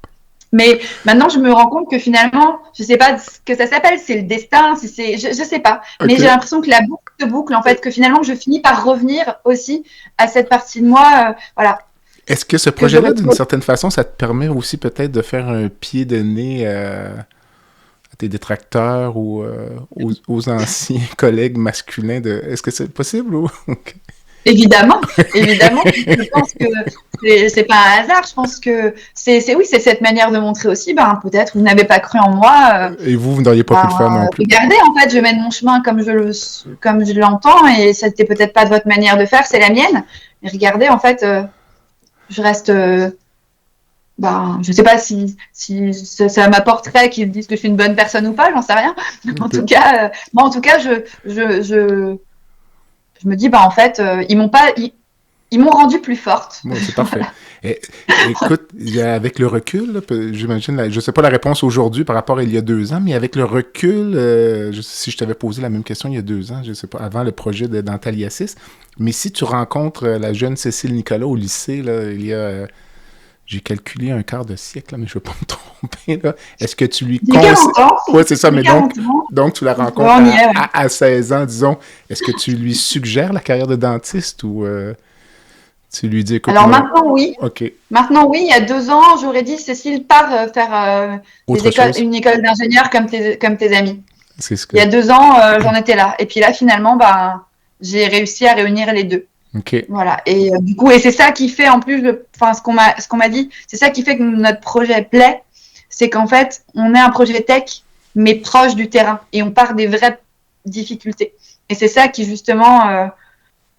Mais maintenant, je me rends compte que finalement, je sais pas ce que ça s'appelle, c'est le destin, je sais pas. Okay. Mais j'ai l'impression que la boucle se boucle, en fait, que finalement, je finis par revenir aussi à cette partie de moi, voilà. Est-ce que ce projet-là, d'une certaine façon, ça te permet aussi peut-être de faire un pied de nez à tes détracteurs ou aux anciens collègues masculins est-ce que c'est possible ou... Évidemment. Je pense que c'est pas un hasard. Je pense que c'est cette manière de montrer aussi. Peut-être vous n'avez pas cru en moi. Et vous n'auriez pas pu le faire non plus. Regardez, en fait, je mène mon chemin comme je l'entends, et c'était peut-être pas de votre manière de faire, c'est la mienne. Mais regardez, en fait, je reste. Je sais pas si ça m'apporterait qu'ils disent que je suis une bonne personne ou pas, j'en sais rien. En tout cas, je me dis, en fait, ils m'ont rendu plus forte. Bon, c'est parfait. Écoute, avec le recul, là, j'imagine, je sais pas la réponse aujourd'hui par rapport à il y a 2 ans, mais avec le recul, si je t'avais posé la même question il y a 2 ans, je sais pas, avant le projet de Dentalier 6, mais si tu rencontres la jeune Cécile Nicolas au lycée, là, il y a... J'ai calculé un quart de siècle, là, mais je ne veux pas me tromper. Là. Est-ce que tu lui conseilles... Oui, c'est ça, mais donc tu la rencontres à 16 ans, disons. Est-ce que tu lui suggères la carrière de dentiste ou tu lui dis... Écoute, alors maintenant, oui. OK. Maintenant, oui. Il y a 2 ans, j'aurais dit, Cécile, pars faire une école d'ingénieur comme tes amis. C'est ce que... Il y a 2 ans, j'en étais là. Et puis là, finalement, j'ai réussi à réunir les deux. Okay. Voilà, et du coup, et c'est ça qui fait en plus, ce qu'on m'a dit, c'est ça qui fait que notre projet plaît, c'est qu'en fait, on est un projet tech, mais proche du terrain, et on part des vraies difficultés. Et c'est ça qui justement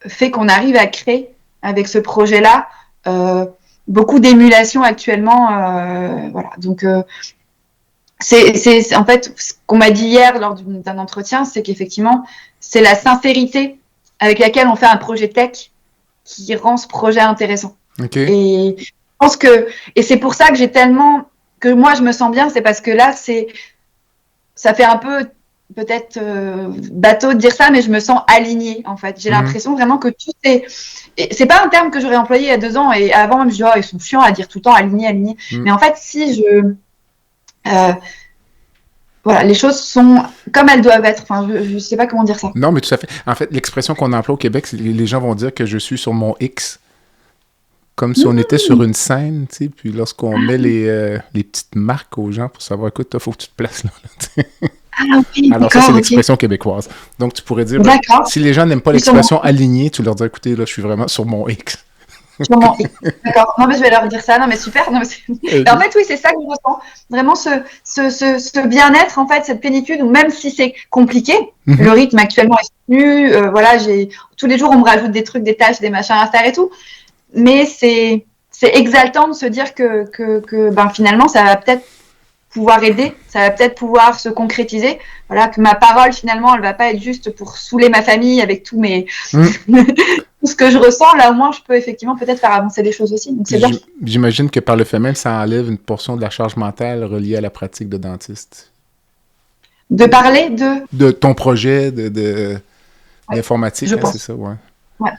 fait qu'on arrive à créer avec ce projet-là beaucoup d'émulation actuellement, voilà. Donc c'est en fait ce qu'on m'a dit hier lors d'un entretien, c'est qu'effectivement, c'est la sincérité avec laquelle on fait un projet tech qui rend ce projet intéressant. Okay. Et je pense et c'est pour ça que que moi je me sens bien, c'est parce que là, ça fait un peu peut-être bateau de dire ça, mais je me sens alignée, en fait. J'ai l'impression vraiment que tout est... Et c'est pas un terme que j'aurais employé il y a 2 ans, et avant, même, je dis, oh, ils sont chiants à dire tout le temps aligné, aligné. Mais en fait, si je... voilà, les choses sont comme elles doivent être. Enfin, je sais pas comment dire ça. Non, mais tout à fait. En fait, l'expression qu'on emploie au Québec, les gens vont dire que je suis sur mon X. Comme si on était sur une scène, tu sais, puis lorsqu'on met les petites marques aux gens pour savoir, écoute, il faut que tu te places là. Ah oui, alors ça, c'est l'expression québécoise. Donc, tu pourrais dire, si les gens n'aiment pas l'expression alignée, tu leur dis, écoutez, là, je suis vraiment sur mon X. Sur mon X, d'accord. Non, mais je vais leur dire ça. Non, mais super. Non, mais en fait, oui, c'est ça que je ressens. Vraiment, ce bien-être, en fait, cette plénitude, où même si c'est compliqué, le rythme actuellement est soutenu. Voilà, tous les jours, on me rajoute des trucs, des tâches, des machins à faire et tout. Mais c'est exaltant de se dire que ben, finalement, ça va peut-être pouvoir aider, ça va peut-être pouvoir se concrétiser. Voilà, que ma parole, finalement, elle va pas être juste pour saouler ma famille avec tout ce que je ressens. Là, au moins, je peux effectivement peut-être faire avancer les choses aussi. Donc, c'est bien. J'imagine que par le fait même, ça enlève une portion de la charge mentale reliée à la pratique de dentiste. De parler de ton projet d'informatique, hein, c'est ça, ouais. Ouais.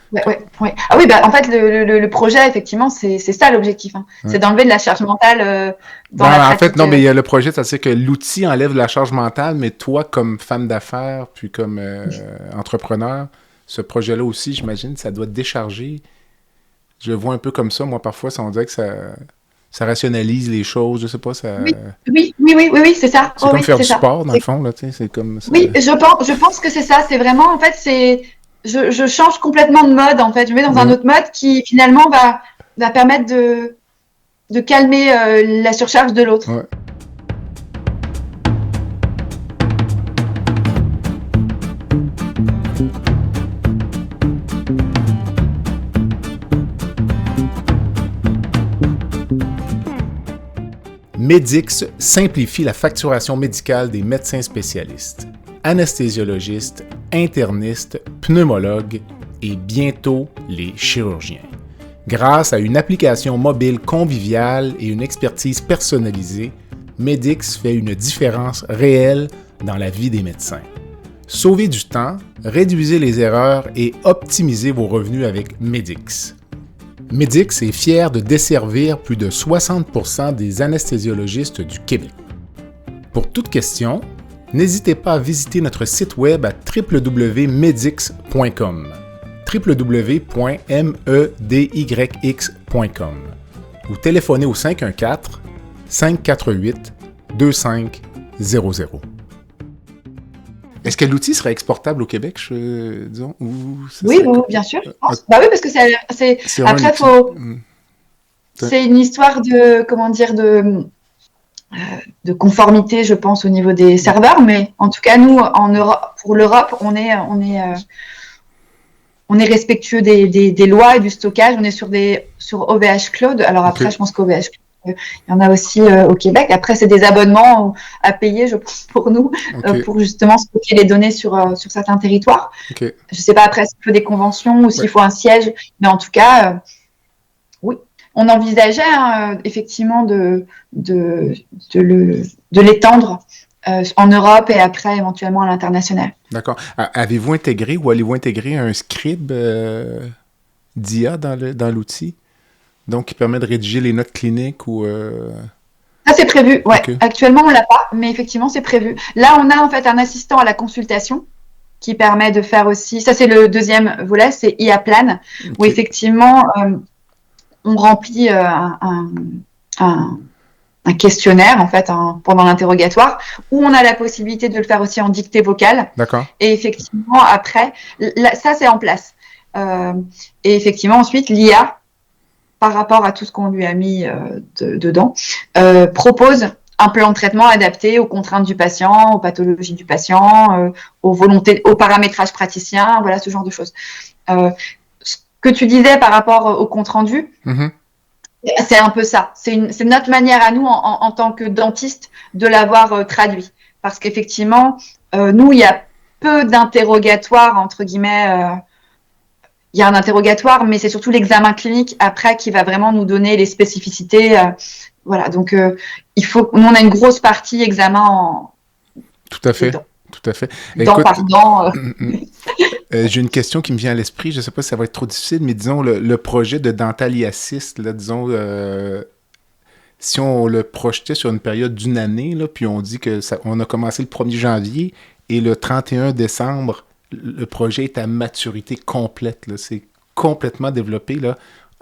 Ah oui, bah en fait le projet, effectivement, c'est ça l'objectif. Hein. Ouais. C'est d'enlever de la charge mentale dans la pratique. En fait, non, mais il y a le projet, c'est que l'outil enlève de la charge mentale, mais toi, comme femme d'affaires, puis comme entrepreneur, ce projet-là aussi, j'imagine, ça doit te décharger. Je le vois un peu comme ça. Moi, parfois, on dirait que ça rationalise les choses, je sais pas, ça... Oui, c'est ça. C'est comme faire du sport, dans le fond, là, tu sais, c'est comme... Ça... Oui, je pense que c'est ça. C'est vraiment, en fait, c'est... Je change complètement de mode, en fait. Je me mets dans un autre mode qui, finalement, va permettre de calmer la surcharge de l'autre. Ouais. Medix simplifie la facturation médicale des médecins spécialistes, anesthésiologistes, internistes, pneumologues et bientôt les chirurgiens. Grâce à une application mobile conviviale et une expertise personnalisée, Medix fait une différence réelle dans la vie des médecins. Sauvez du temps, réduisez les erreurs et optimisez vos revenus avec Medix. Medix est fier de desservir plus de 60% des anesthésiologistes du Québec. Pour toute question, n'hésitez pas à visiter notre site web à www.medix.com www.medyx.com ou téléphonez au 514-548-2500. Est-ce que l'outil serait exportable au Québec, disons? Oui, bien sûr. Bah oui, parce que c'est après, c'est une histoire de, comment dire, de conformité, je pense, au niveau des serveurs. Mais en tout cas, nous, en Europe, pour l'Europe, on est respectueux des lois et du stockage. On est sur OVH Cloud. Alors après, je pense qu'OVH Cloud, il y en a aussi au Québec. Après, c'est des abonnements à payer, je pense, pour nous, pour justement stocker les données sur certains territoires. Je ne sais pas après s'il faut des conventions ou s'il faut un siège, mais en tout cas, oui. On envisageait effectivement de l'étendre en Europe et après éventuellement à l'international. D'accord. Avez-vous intégré ou allez-vous intégrer un scribe d'IA dans l'outil? Donc, qui permet de rédiger les notes cliniques ou... Ça, c'est prévu, ouais. Actuellement, on ne l'a pas, mais effectivement, c'est prévu. Là, on a en fait un assistant à la consultation qui permet de faire aussi... Ça, c'est le deuxième volet, c'est IA Plan, où effectivement, on remplit un questionnaire, en fait, pendant l'interrogatoire, où on a la possibilité de le faire aussi en dictée vocale. D'accord. Et effectivement, après, ça, c'est en place. Et effectivement, ensuite, l'IA, par rapport à tout ce qu'on lui a mis dedans, propose un plan de traitement adapté aux contraintes du patient, aux pathologies du patient, aux volontés, au paramétrage praticien, voilà, ce genre de choses. Ce que tu disais par rapport au compte rendu, c'est un peu ça. C'est notre manière à nous, en tant que dentiste, de l'avoir traduit. Parce qu'effectivement, nous, il y a peu d'interrogatoires, entre guillemets. Il y a un interrogatoire, mais c'est surtout l'examen clinique après qui va vraiment nous donner les spécificités. Voilà, donc nous, on a une grosse partie examen Tout à fait. Tout à fait. dent Écoute, par dent. j'ai une question qui me vient à l'esprit. Je ne sais pas si ça va être trop difficile, mais disons, le projet de Dental Assist, là, disons, si on le projetait sur une période d'une année, là, puis on dit que on a commencé le 1er janvier et le 31 décembre, le projet est à maturité complète. Là, c'est complètement développé. Là.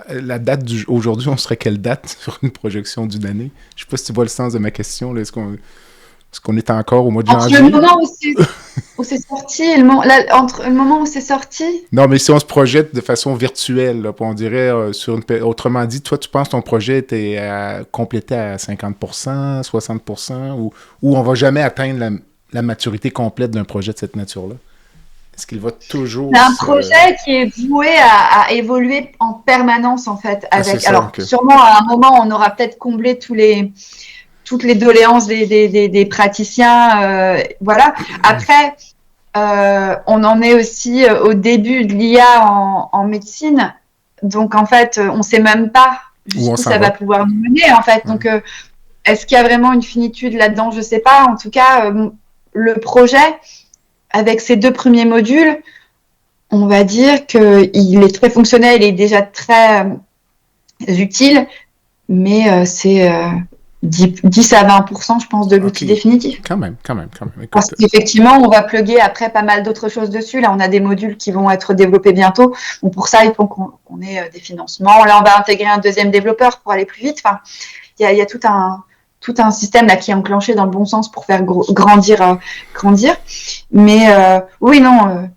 La date aujourd'hui, on serait quelle date sur une projection d'une année? Je ne sais pas si tu vois le sens de ma question. Là. Est-ce qu'on est encore au mois de janvier? Entre le moment où c'est sorti et entre le moment où c'est sorti. Non, mais si on se projette de façon virtuelle, là, on dirait autrement dit, toi, tu penses que ton projet était complété à 50%, 60%, ou on va jamais atteindre la maturité complète d'un projet de cette nature-là? Est-ce qu'il va toujours... C'est un projet qui est voué à évoluer en permanence, en fait. Sûrement, à un moment, on aura peut-être comblé toutes les doléances des praticiens. Voilà. Après, on en est aussi au début de l'IA en médecine. Donc, en fait, on ne sait même pas jusqu'où ça va pouvoir nous mener, en fait. Donc, est-ce qu'il y a vraiment une finitude là-dedans? Je ne sais pas. En tout cas, le projet, avec ces 2 premiers modules, on va dire qu'il est très fonctionnel et déjà très utile, mais c'est 10 à 20%, je pense, de l'outil définitif. Quand même. Écoute, parce qu'effectivement, on va plugger après pas mal d'autres choses dessus. Là, on a des modules qui vont être développés bientôt. Bon, pour ça, il faut qu'on ait des financements. Là, on va intégrer un 2e développeur pour aller plus vite. Enfin, il y a tout un système là qui est enclenché dans le bon sens pour faire grandir. Mais oui, non,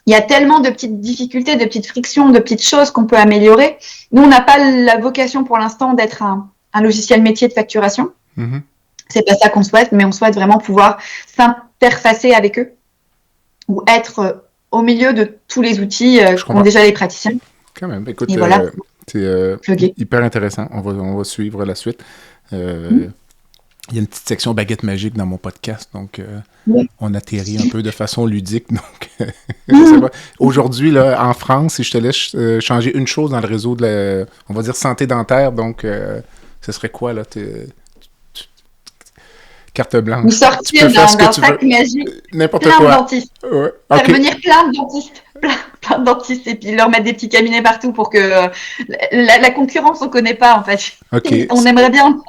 il y a tellement de petites difficultés, de petites frictions, de petites choses qu'on peut améliorer. Nous, on n'a pas la vocation pour l'instant d'être un logiciel métier de facturation. Mm-hmm. C'est pas ça qu'on souhaite, mais on souhaite vraiment pouvoir s'interfacer avec eux ou être au milieu de tous les outils qu'ont déjà les praticiens. Quand même, écoute, voilà, c'est hyper intéressant. On va suivre la suite. Il y a une petite section baguette magique dans mon podcast, donc on atterrit un peu de façon ludique. Donc, je sais pas. Aujourd'hui, là, en France, si je te laisse changer une chose dans le réseau de on va dire santé dentaire, donc ce serait quoi, là? Carte blanche. Vous sortir d'un sac magique, n'importe plein quoi. de dentistes. Ouais. Faire venir plein de dentistes. Plein de dentistes et puis leur mettre des petits cabinets partout pour que la concurrence, on ne connaît pas, en fait. Okay. On aimerait bien.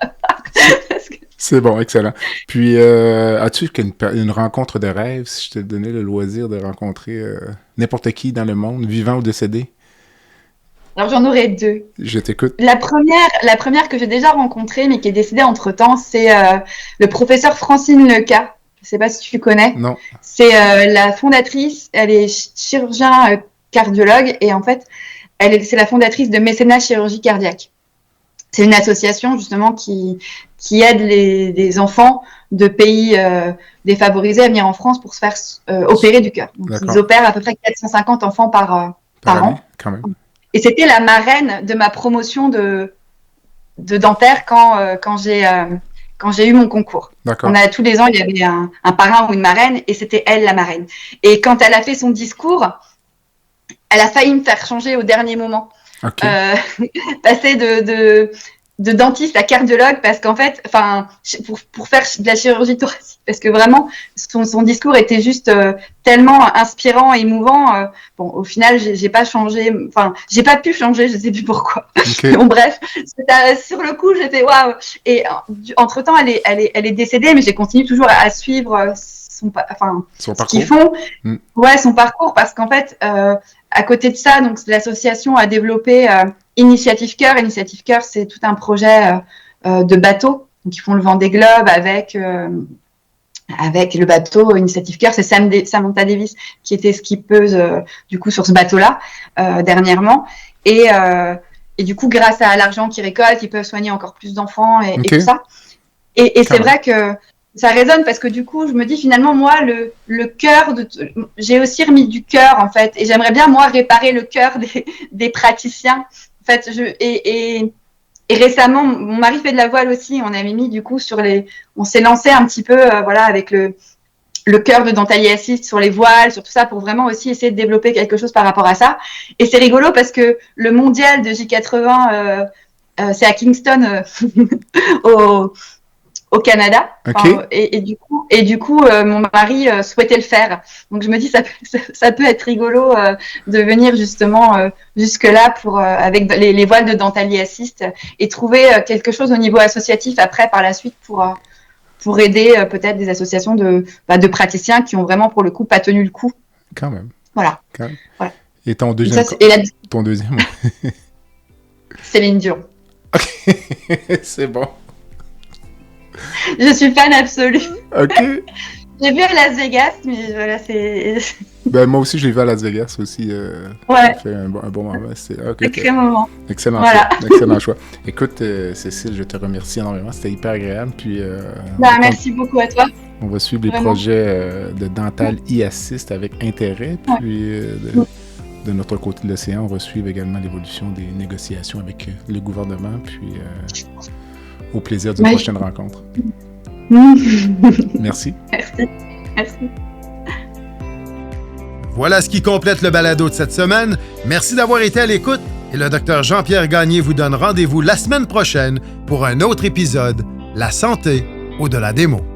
C'est bon, excellent. Puis, as-tu une rencontre de rêve, si je te donnais le loisir de rencontrer n'importe qui dans le monde, vivant ou décédé? Alors, j'en aurais 2. Je t'écoute. La première que j'ai déjà rencontrée, mais qui est décédée entre-temps, c'est le professeur Francine Leca. Je ne sais pas si tu connais. Non. C'est la fondatrice, elle est chirurgien cardiologue et en fait, c'est la fondatrice de Mécénat Chirurgie Cardiaque. C'est une association justement qui aide les enfants de pays défavorisés à venir en France pour se faire opérer du cœur. Donc, ils opèrent à peu près 450 enfants par an. Quand même. Et c'était la marraine de ma promotion de dentaire quand j'ai eu mon concours. D'accord. Tous les ans, il y avait un parrain ou une marraine et c'était elle la marraine. Et quand elle a fait son discours, elle a failli me faire changer au dernier moment. Okay. Passer de dentiste à cardiologue parce qu'en fait, pour faire de la chirurgie thoracique, parce que vraiment, son discours était juste tellement inspirant et émouvant. Bon, au final, j'ai pas changé, j'ai pas pu changer, je sais plus pourquoi. Okay. Bon, bref, sur le coup, j'étais waouh. Et entre-temps, elle est décédée, mais j'ai continué toujours à suivre son parcours. Ce qu'ils font. Ouais, son parcours, parce qu'en fait, à côté de ça, donc l'association a développé Initiative Cœur. Initiative Cœur, c'est tout un projet de bateau. Donc, ils font le Vendée Globe avec le bateau Initiative Cœur. C'est Samantha Davis qui était skippeuse du coup sur ce bateau-là dernièrement. Et du coup, grâce à l'argent qu'ils récoltent, ils peuvent soigner encore plus d'enfants et tout ça. Et c'est vrai que ça résonne parce que du coup, je me dis finalement, moi, le cœur, j'ai aussi remis du cœur en fait, et j'aimerais bien moi réparer le cœur des praticiens. En fait, et récemment, mon mari fait de la voile aussi. On avait mis du coup on s'est lancé un petit peu, avec le cœur de Dental Assist sur les voiles, sur tout ça, pour vraiment aussi essayer de développer quelque chose par rapport à ça. Et c'est rigolo parce que le mondial de J80, c'est à Kingston, au Canada. Okay. Et du coup, mon mari souhaitait le faire. Donc je me dis ça peut être rigolo de venir justement jusque là pour avec les voiles de Dentally Assist et trouver quelque chose au niveau associatif après par la suite pour aider peut-être des associations de praticiens qui ont vraiment pour le coup pas tenu le coup. Quand même. Voilà. Voilà. Et ton deuxième. Ton deuxième. Céline Dion. Ok, c'est bon. Je suis fan absolue. Ok. J'ai vu à Las Vegas, mais voilà, c'est... Ben, moi aussi, je l'ai vu à Las Vegas aussi. Ouais. Ça fait un bon moment. Sacré moment. Excellent voilà. choix. Excellent choix. Écoute, Cécile, je te remercie énormément. C'était hyper agréable. Puis, merci beaucoup à toi. On va suivre les projets de Dentally Assist avec intérêt. Puis, de notre côté de l'océan, on va suivre également l'évolution des négociations avec le gouvernement. Puis, au plaisir d'une prochaine rencontre. Merci. Merci. Voilà ce qui complète le balado de cette semaine. Merci d'avoir été à l'écoute et le Dr Jean-Pierre Gagné vous donne rendez-vous la semaine prochaine pour un autre épisode, La santé au-delà des mots.